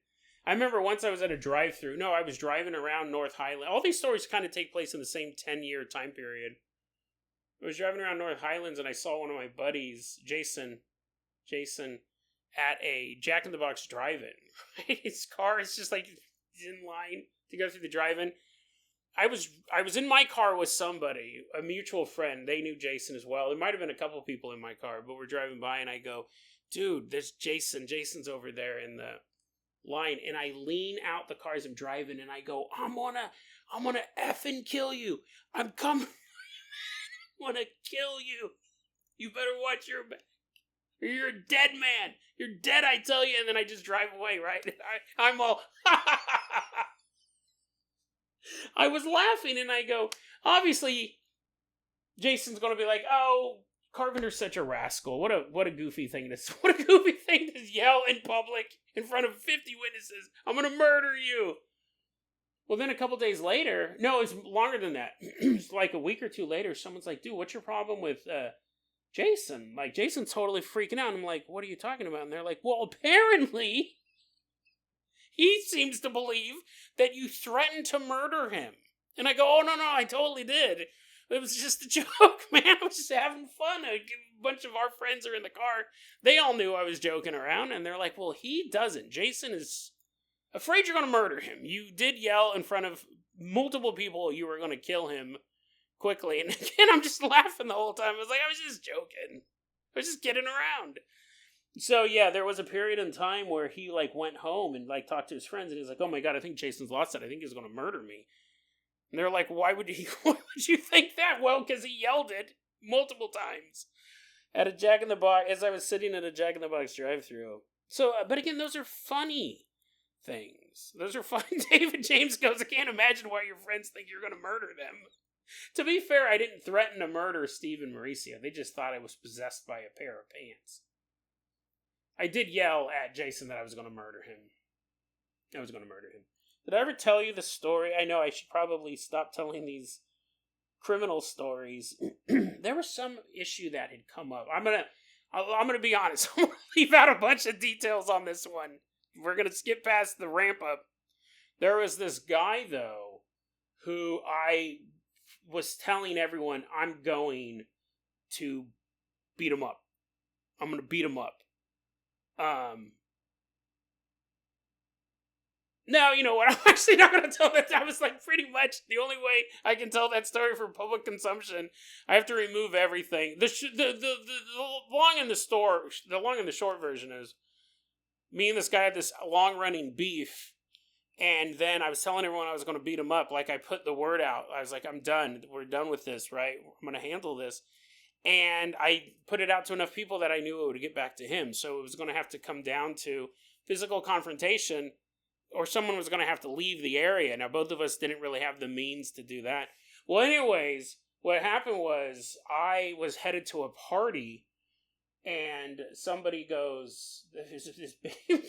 I remember once I was at a drive-thru. No, I was driving around North Highland. All these stories kind of take place in the same 10-year time period. I was driving around North Highlands and I saw one of my buddies, Jason, at a Jack in the Box drive-in. His car is just like in line to go through the drive-in. I was in my car with somebody, a mutual friend. They knew Jason as well. There might have been a couple people in my car, but we're driving by and I go, dude, there's Jason. Jason's over there in the line. And I lean out the car as I'm driving and I go, I'm gonna effing kill you. I'm coming. I'm gonna kill you. You better watch your back. Or you're a dead man. You're dead, I tell you. And then I just drive away, right? I'm all, I was laughing and I go, obviously, Jason's going to be like, oh, Carpenter's such a rascal. What a goofy thing to yell in public in front of 50 witnesses. I'm going to murder you. Well, then a couple days later, no, it's longer than that. It's like a week or two later, someone's like, dude, what's your problem with Jason? Like, Jason's totally freaking out. And I'm like, what are you talking about? And they're like, well, apparently he seems to believe that you threatened to murder him. And I go, oh, no, I totally did. It was just a joke, man. I was just having fun. A bunch of our friends are in the car. They all knew I was joking around. And they're like, well, he doesn't. Jason is afraid you're going to murder him. You did yell in front of multiple people you were going to kill him quickly. And again, I'm just laughing the whole time. I was like, I was just joking. I was just kidding around. So, yeah, there was a period in time where he, like, went home and, like, talked to his friends, and he was like, oh, my God, I think Jason's lost it. I think he's going to murder me. And they're like, why would you think that? Well, because he yelled it multiple times at a Jack in the Box as I was sitting at a Jack in the Box drive-thru. So, but again, those are funny things. Those are fun. David James goes, I can't imagine why your friends think you're going to murder them. To be fair, I didn't threaten to murder Steve and Mauricio. They just thought I was possessed by a pair of pants. I did yell at Jason that I was going to murder him. Did I ever tell you the story? I know I should probably stop telling these criminal stories. There was some issue that had come up. I'm gonna be honest. I'm gonna leave out a bunch of details on this one. We're gonna skip past the ramp up. There was this guy though who I was telling everyone I'm going to beat him up. I'm gonna beat him up. No, you know what? I'm actually not going to tell that. I was like, pretty much the only way I can tell that story for public consumption, I have to remove everything. The long and the short version is me and this guy had this long running beef, and then I was telling everyone I was going to beat him up. Like I put the word out. I was like, I'm done. We're done with this, right? I'm going to handle this. And I put it out to enough people that I knew it would get back to him. So it was going to have to come down to physical confrontation, or someone was going to have to leave the area. Now, both of us didn't really have the means to do that. Well, anyways, what happened was I was headed to a party, and somebody goes, there's this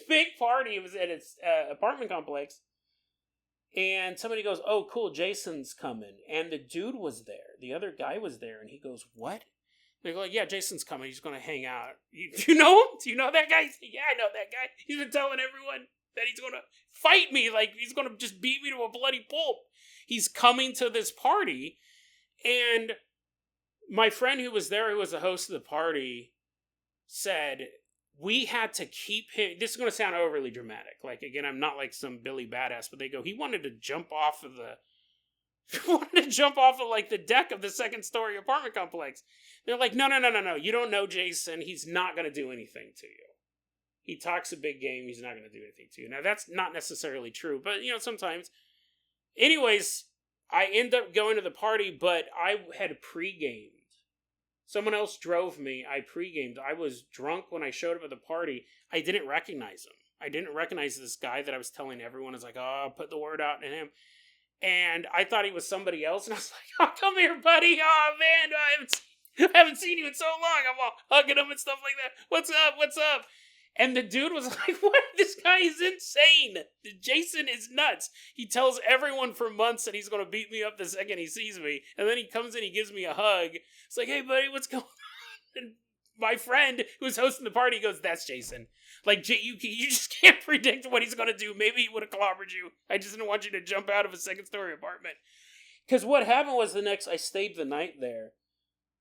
big party. It was at its apartment complex. And somebody goes, oh, cool, Jason's coming. And the dude was there. The other guy was there. And he goes, what? They go, yeah, Jason's coming. He's going to hang out. Do you know him? Do you know that guy? Yeah, I know that guy. He's been telling everyone that he's going to fight me. Like, he's going to just beat me to a bloody pulp. He's coming to this party. And my friend who was there, who was the host of the party, said, we had to keep him. This is going to sound overly dramatic. Like, again, I'm not like some Billy Badass, but they go, he wanted to jump off of like the deck of the second story apartment complex. They're like, no. You don't know Jason. He's not going to do anything to you. He talks a big game. He's not going to do anything to you. Now, that's not necessarily true, but, you know, sometimes. Anyways, I end up going to the party, but I had pre-gamed. Someone else drove me. I pre-gamed. I was drunk when I showed up at the party. I didn't recognize him. I didn't recognize this guy that I was telling everyone. I was like, oh, I'll put the word out to him. And I thought he was somebody else. And I was like, oh, come here, buddy. Oh, man, I haven't seen you in so long. I'm all hugging him and stuff like that. What's up? And the dude was like, what? This guy is insane. Jason is nuts. He tells everyone for months that he's going to beat me up the second he sees me. And then he comes in, he gives me a hug. It's like, hey, buddy, what's going on? And my friend who's hosting the party goes, that's Jason. Like, you just can't predict what he's going to do. Maybe he would have clobbered you. I just didn't want you to jump out of a second-story apartment. Because what happened was I stayed the night there.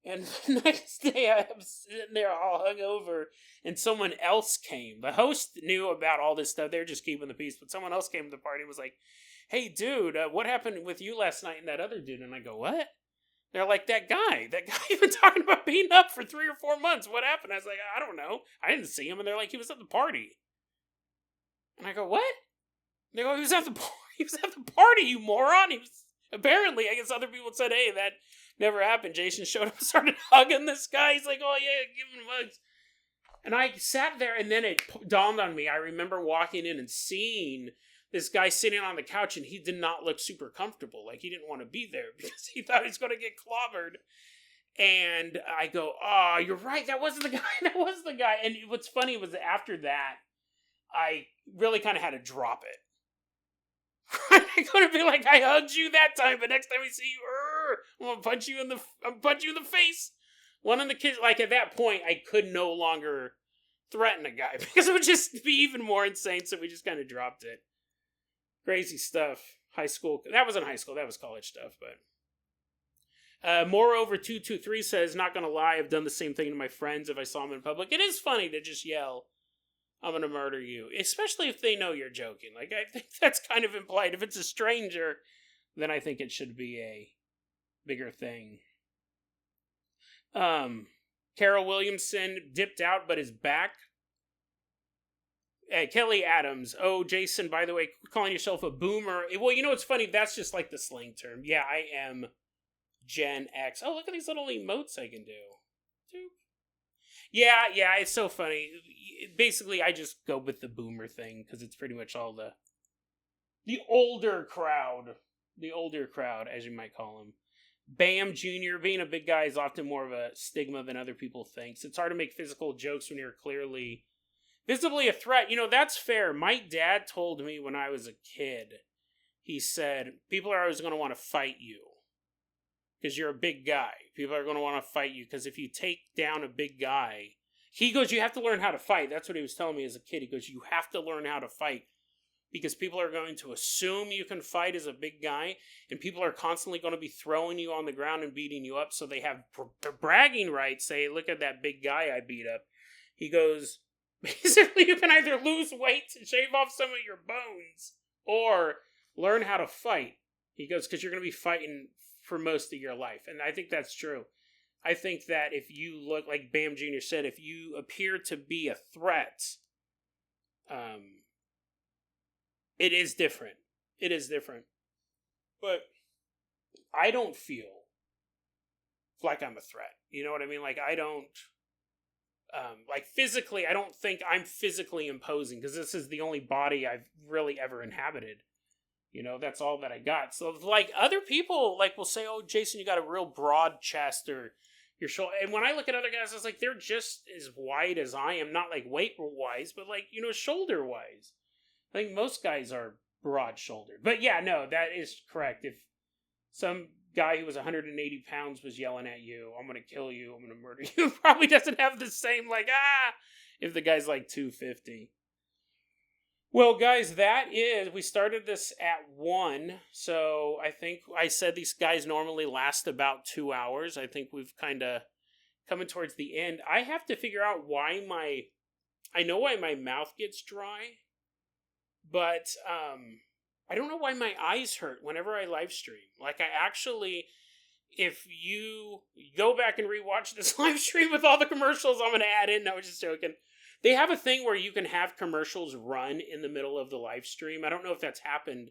And the next day, I was sitting there all hungover, and someone else came. The host knew about all this stuff. They were just keeping the peace. But someone else came to the party and was like, hey, dude, what happened with you last night and that other dude? And I go, what? They're like, that guy you've been talking about being up for 3 or 4 months. What happened? I was like, I don't know. I didn't see him. And they're like, he was at the party. And I go, what? They go, he was at the party, you moron. He was, apparently, I guess other people said, hey, that never happened. Jason showed up and started hugging this guy. He's like, oh, yeah, give him hugs. And I sat there, and then it dawned on me. I remember walking in and seeing this guy sitting on the couch, and he did not look super comfortable. Like, he didn't want to be there because he thought he was going to get clobbered. And I go, oh, you're right. That wasn't the guy. And what's funny was that after that, I really kind of had to drop it. I couldn't be like, I hugged you that time, but next time we see you, I'm gonna punch you in the face. One of the kids, like at that point, I could no longer threaten a guy because it would just be even more insane. So we just kind of dropped it. Crazy stuff. High school. That wasn't high school. That was college stuff. But moreover, 223 says, not gonna lie, I've done the same thing to my friends if I saw them in public. It is funny to just yell, I'm going to murder you. Especially if they know you're joking. Like, I think that's kind of implied. If it's a stranger, then I think it should be a bigger thing. Carol Williamson dipped out but is back. Kelly Adams. Oh, Jason, by the way, calling yourself a boomer. Well, you know what's funny? That's just like the slang term. Yeah, I am Gen X. Oh, look at these little emotes I can do. Yeah, it's so funny. Basically, I just go with the boomer thing because it's pretty much all the older crowd. The older crowd, as you might call them. Bam Jr., being a big guy is often more of a stigma than other people think. It's hard to make physical jokes when you're clearly visibly a threat. You know, that's fair. My dad told me when I was a kid, he said, people are always going to want to fight you because you're a big guy. People are going to want to fight you because if you take down a big guy, he goes, you have to learn how to fight. That's what he was telling me as a kid. He goes, you have to learn how to fight because people are going to assume you can fight as a big guy, and people are constantly going to be throwing you on the ground and beating you up, so they have bragging rights, say, look at that big guy I beat up. He goes, basically, you can either lose weight and shave off some of your bones, or learn how to fight. He goes, because you're going to be fighting for most of your life, and I think that's true. I think that if you look, like Bam Jr. said, if you appear to be a threat, it is different. It is different. But I don't feel like I'm a threat. You know what I mean? Like, I don't... like, physically, I don't think I'm physically imposing, because this is the only body I've really ever inhabited. You know, that's all that I got. So, like, other people, like, will say, oh, Jason, you got a real broad chest, or your shoulder. And when I look at other guys, it's like, they're just as wide as I am. Not, like, weight-wise, but, like, you know, shoulder-wise. I think most guys are broad-shouldered. But yeah, no, that is correct. If some guy who was 180 pounds was yelling at you, I'm going to kill you, I'm going to murder you, probably doesn't have the same, like, if the guy's like 250. Well, guys, we started this at 1, so I think I said these guys normally last about 2 hours. I think we've kind of coming towards the end. I have to figure out I know why my mouth gets dry. But I don't know why my eyes hurt whenever I live stream. Like, I actually, if you go back and rewatch this live stream with all the commercials I'm going to add in, no, I was just joking. They have a thing where you can have commercials run in the middle of the live stream. I don't know if that's happened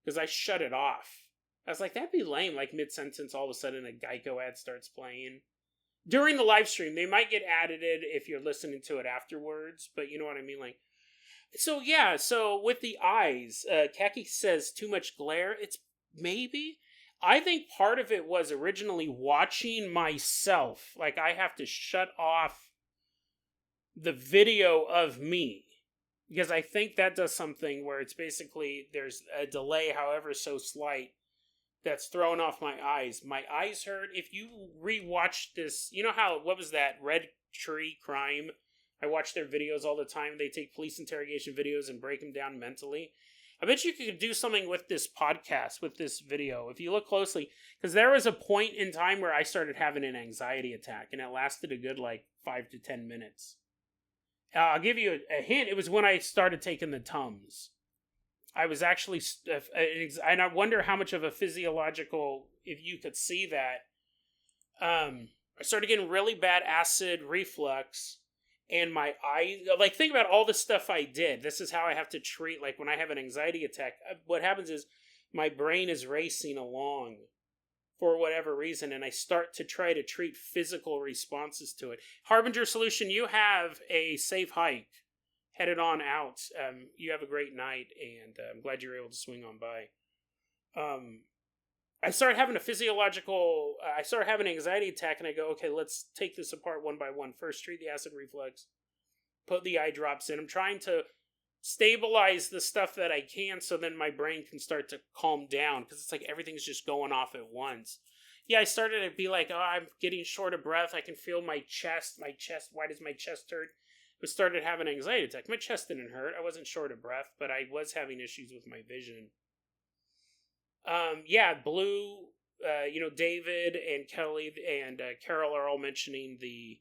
because I shut it off. I was like, that'd be lame. Like, mid-sentence, all of a sudden a Geico ad starts playing. During the live stream, they might get edited if you're listening to it afterwards, but you know what I mean? Like, so yeah, so with the eyes, Keki says too much glare. It's maybe. I think part of it was originally watching myself. Like, I have to shut off the video of me. Because I think that does something where it's basically, there's a delay, however so slight, that's throwing off my eyes. My eyes hurt. If you rewatch this, you know how, what was that, Red Tree Crime? I watch their videos all the time. They take police interrogation videos and break them down mentally. I bet you could do something with this podcast, with this video, if you look closely. Because there was a point in time where I started having an anxiety attack, and it lasted a good, 5 to 10 minutes. I'll give you a hint. It was when I started taking the Tums. I was actually... and I wonder how much of a physiological... If you could see that. I started getting really bad acid reflux... And my eyes, think about all the stuff I did. This is how I have to treat, when I have an anxiety attack. What happens is my brain is racing along for whatever reason, and I start to try to treat physical responses to it. Harbinger Solution, you have a safe hike. Headed on out. You have a great night, and I'm glad you were able to swing on by. I started having I started having an anxiety attack, and I go, okay, let's take this apart one by one. First, treat the acid reflux, put the eye drops in. I'm trying to stabilize the stuff that I can so then my brain can start to calm down, because it's like everything's just going off at once. Yeah, I started to be like, oh, I'm getting short of breath. I can feel my chest. Why does my chest hurt? I started having an anxiety attack. My chest didn't hurt. I wasn't short of breath, but I was having issues with my vision. Blue, David and Kelly and Carol are all mentioning the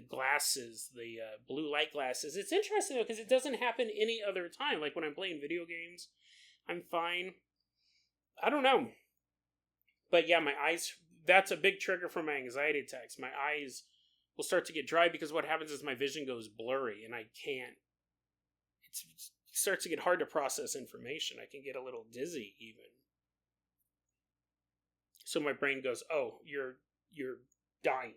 glasses, the blue light glasses. It's interesting, though, because it doesn't happen any other time. Like, when I'm playing video games, I'm fine. I don't know. But yeah, my eyes, that's a big trigger for my anxiety attacks. My eyes will start to get dry because what happens is my vision goes blurry and I can't it starts to get hard to process information. I can get a little dizzy even. So my brain goes, "Oh, you're dying."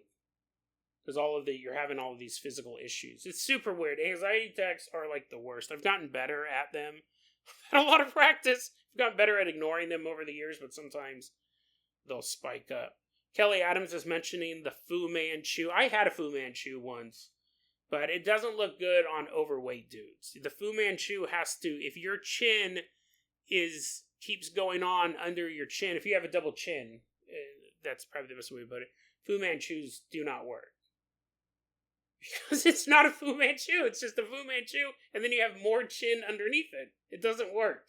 Because you're having all of these physical issues. It's super weird. Anxiety attacks are like the worst. I've gotten better at them. I've had a lot of practice. I've gotten better at ignoring them over the years, but sometimes they'll spike up. Kelly Adams is mentioning the Fu Manchu. I had a Fu Manchu once, but it doesn't look good on overweight dudes. The Fu Manchu has to, if your chin keeps going on under your chin, if you have a double chin, that's probably the best way to put it, Fu Manchus do not work. Because it's not a Fu Manchu, it's just a Fu Manchu, and then you have more chin underneath it. It doesn't work.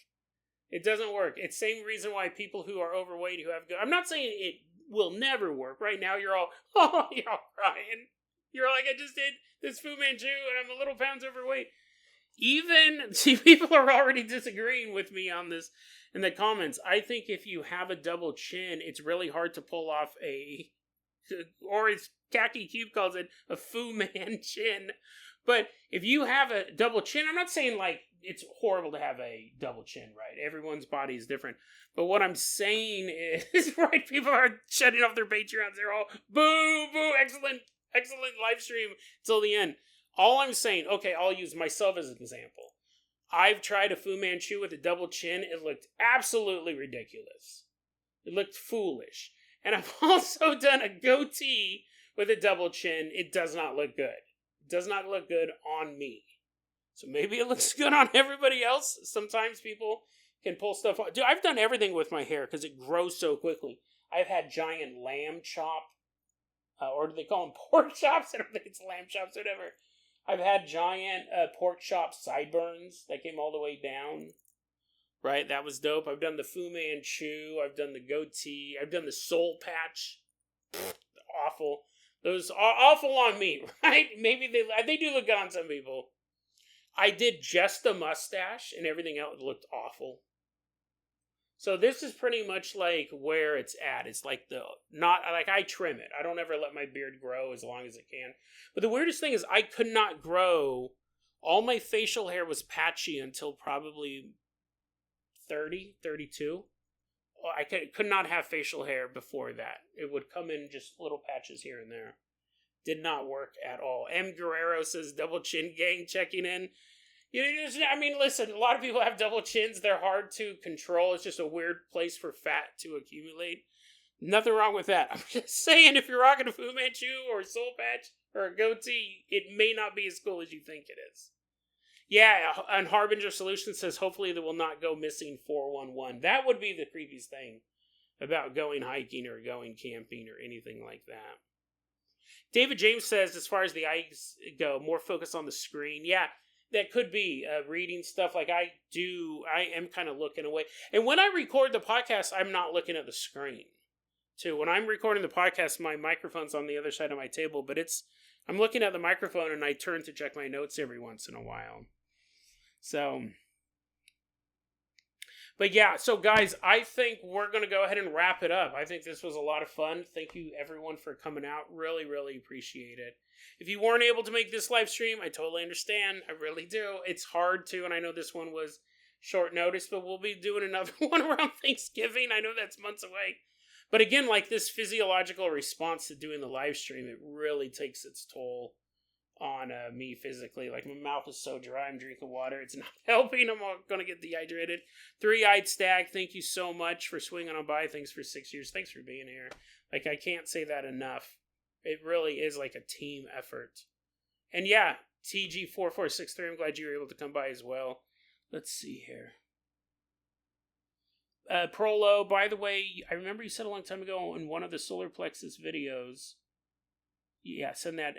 It doesn't work. It's the same reason why people who are overweight, who have I'm not saying it will never work. Right now, you're all crying. You're like, I just did this Fu Manchu, and I'm a little pounds overweight. People are already disagreeing with me on this in the comments. I think if you have a double chin, it's really hard to pull off or as Khaki Cube calls it, a Fu Man chin. But if you have a double chin, I'm not saying like it's horrible to have a double chin, right? Everyone's body is different. But what I'm saying is, right, people are shutting off their Patreons. They're all, boo, boo, excellent live stream till the end. All I'm saying, okay, I'll use myself as an example. I've tried a Fu Manchu with a double chin. It looked absolutely ridiculous. It looked foolish. And I've also done a goatee with a double chin. It does not look good. It does not look good on me. So maybe it looks good on everybody else. Sometimes people can pull stuff off. Dude, I've done everything with my hair because it grows so quickly. I've had giant lamb chop, or do they call them pork chops? I don't think it's lamb chops, whatever. I've had giant pork chop sideburns that came all the way down. Right, that was dope. I've done the Fu Manchu. I've done the goatee. I've done the soul patch. Awful. Those are awful on me, right? Maybe they do look good on some people. I did just the mustache, and everything else looked awful. So this is pretty much like where it's at. It's like I trim it. I don't ever let my beard grow as long as it can. But the weirdest thing is I could not grow. All my facial hair was patchy until probably 30, 32. I could not have facial hair before that. It would come in just little patches here and there. Did not work at all. M. Guerrero says, double chin gang checking in. Listen, a lot of people have double chins. They're hard to control. It's just a weird place for fat to accumulate. Nothing wrong with that. I'm just saying, if you're rocking a Fu Manchu or a soul patch or a goatee, it may not be as cool as you think it is. Yeah, and Harbinger Solutions says, hopefully they will not go missing 411. That would be the creepiest thing about going hiking or going camping or anything like that. David James says, as far as the eyes go, more focus on the screen. Yeah, that could be reading stuff like I do. I am kind of looking away. And when I record the podcast, I'm not looking at the screen, too. When I'm recording the podcast, my microphone's on the other side of my table, but I'm looking at the microphone and I turn to check my notes every once in a while. So, but yeah, so guys, I think we're going to go ahead and wrap it up. I think this was a lot of fun. Thank you everyone for coming out. Really, really appreciate it. If you weren't able to make this live stream, I totally understand. I really do. It's hard to, and I know this one was short notice, but we'll be doing another one around Thanksgiving. I know that's months away. But again, like this physiological response to doing the live stream, it really takes its toll on me physically. Like, my mouth is so dry, I'm drinking water, it's not helping, I'm gonna get dehydrated. Three-Eyed Stag, thank you so much for swinging on by. Thanks for 6 years. Thanks for being here. Like, I can't say that enough. It really is like a team effort. And yeah, TG4463, I'm glad you were able to come by as well. Let's see here. Prolo, by the way, I remember you said a long time ago in one of the Solar Plexus videos. Yeah, send that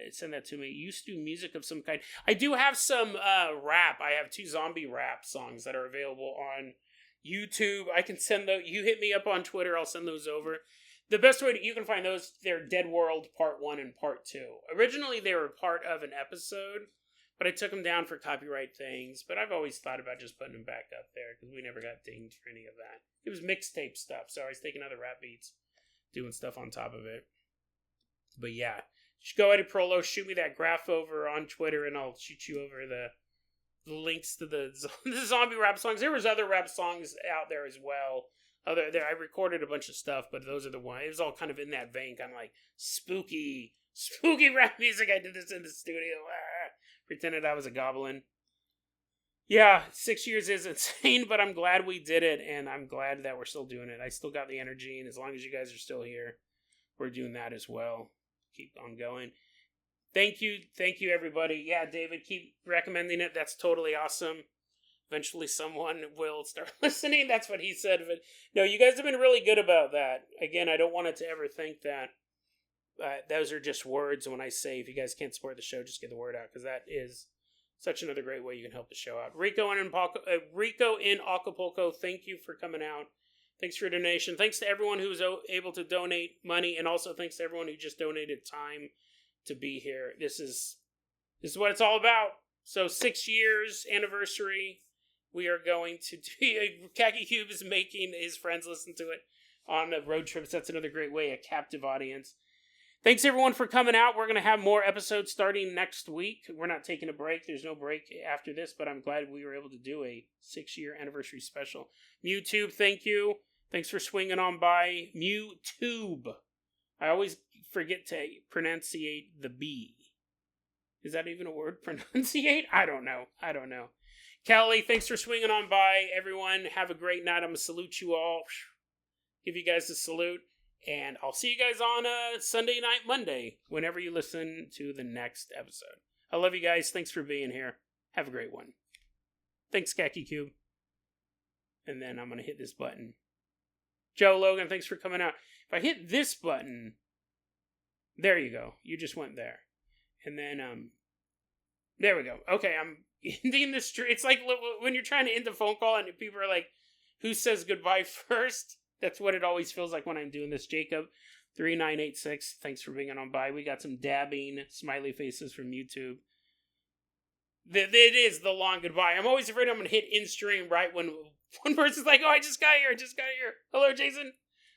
to me. You used to do music of some kind. I do have some rap. I have 2 zombie rap songs that are available on YouTube. I can send those. You hit me up on Twitter. I'll send those over. The best way you can find those, they're Dead World Part 1 and Part 2. Originally, they were part of an episode, but I took them down for copyright things. But I've always thought about just putting them back up there because we never got dinged for any of that. It was mixtape stuff, so I was taking other rap beats, doing stuff on top of it. But yeah. Just go ahead and Prolo, shoot me that graph over on Twitter, and I'll shoot you over links to the zombie rap songs. There was other rap songs out there as well. I recorded a bunch of stuff, but those are the ones. It was all kind of in that vein, kind of like spooky rap music. I did this in the studio. Pretended I was a goblin. Yeah, 6 years is insane, but I'm glad we did it, and I'm glad that we're still doing it. I still got the energy, and as long as you guys are still here, we're doing that as well. Keep on going. Thank you, everybody. Yeah, David, keep recommending it. That's totally awesome. Eventually someone will start listening. That's what he said. But no, you guys have been really good about that. Again, I don't want it to ever think that those are just words when I say if you guys can't support the show, just get the word out, because that is such another great way you can help the show out. Rico in Acapulco, thank you for coming out. Thanks for your donation. Thanks to everyone who was able to donate money, and also thanks to everyone who just donated time to be here. This is what it's all about. So 6 years anniversary. We are going to do. Khaki Cube is making his friends listen to it on the road trips. That's another great way, a captive audience. Thanks everyone for coming out. We're going to have more episodes starting next week. We're not taking a break. There's no break after this, but I'm glad we were able to do a 6-year anniversary special. MewTube, thank you. Thanks for swinging on by. MewTube. I always forget to pronunciate the B. Is that even a word? Pronunciate? I don't know. Kelly, thanks for swinging on by. Everyone, have a great night. I'm going to salute you all. Give you guys a salute. And I'll see you guys on Sunday night, Monday, whenever you listen to the next episode. I love you guys. Thanks for being here. Have a great one. Thanks, Khaki Cube. And then I'm going to hit this button. Joe Logan, thanks for coming out. If I hit this button, there you go. You just went there. And then, there we go. Okay, I'm ending the stream. It's like when you're trying to end a phone call and people are like, who says goodbye first? That's what it always feels like when I'm doing this. Jacob, 3986, thanks for being on by. We got some dabbing smiley faces from YouTube. It is the long goodbye. I'm always afraid I'm going to hit in stream right when one person's like, oh, I just got here. Hello, Jason.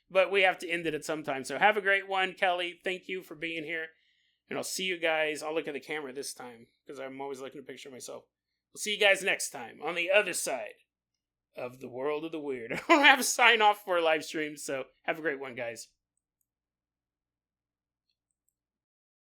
But we have to end it at some time. So have a great one, Kelly. Thank you for being here. And I'll see you guys. I'll look at the camera this time because I'm always looking at a picture of myself. We'll see you guys next time on the other side of the world of the weird. I don't have a sign off for a live stream, so have a great one, guys.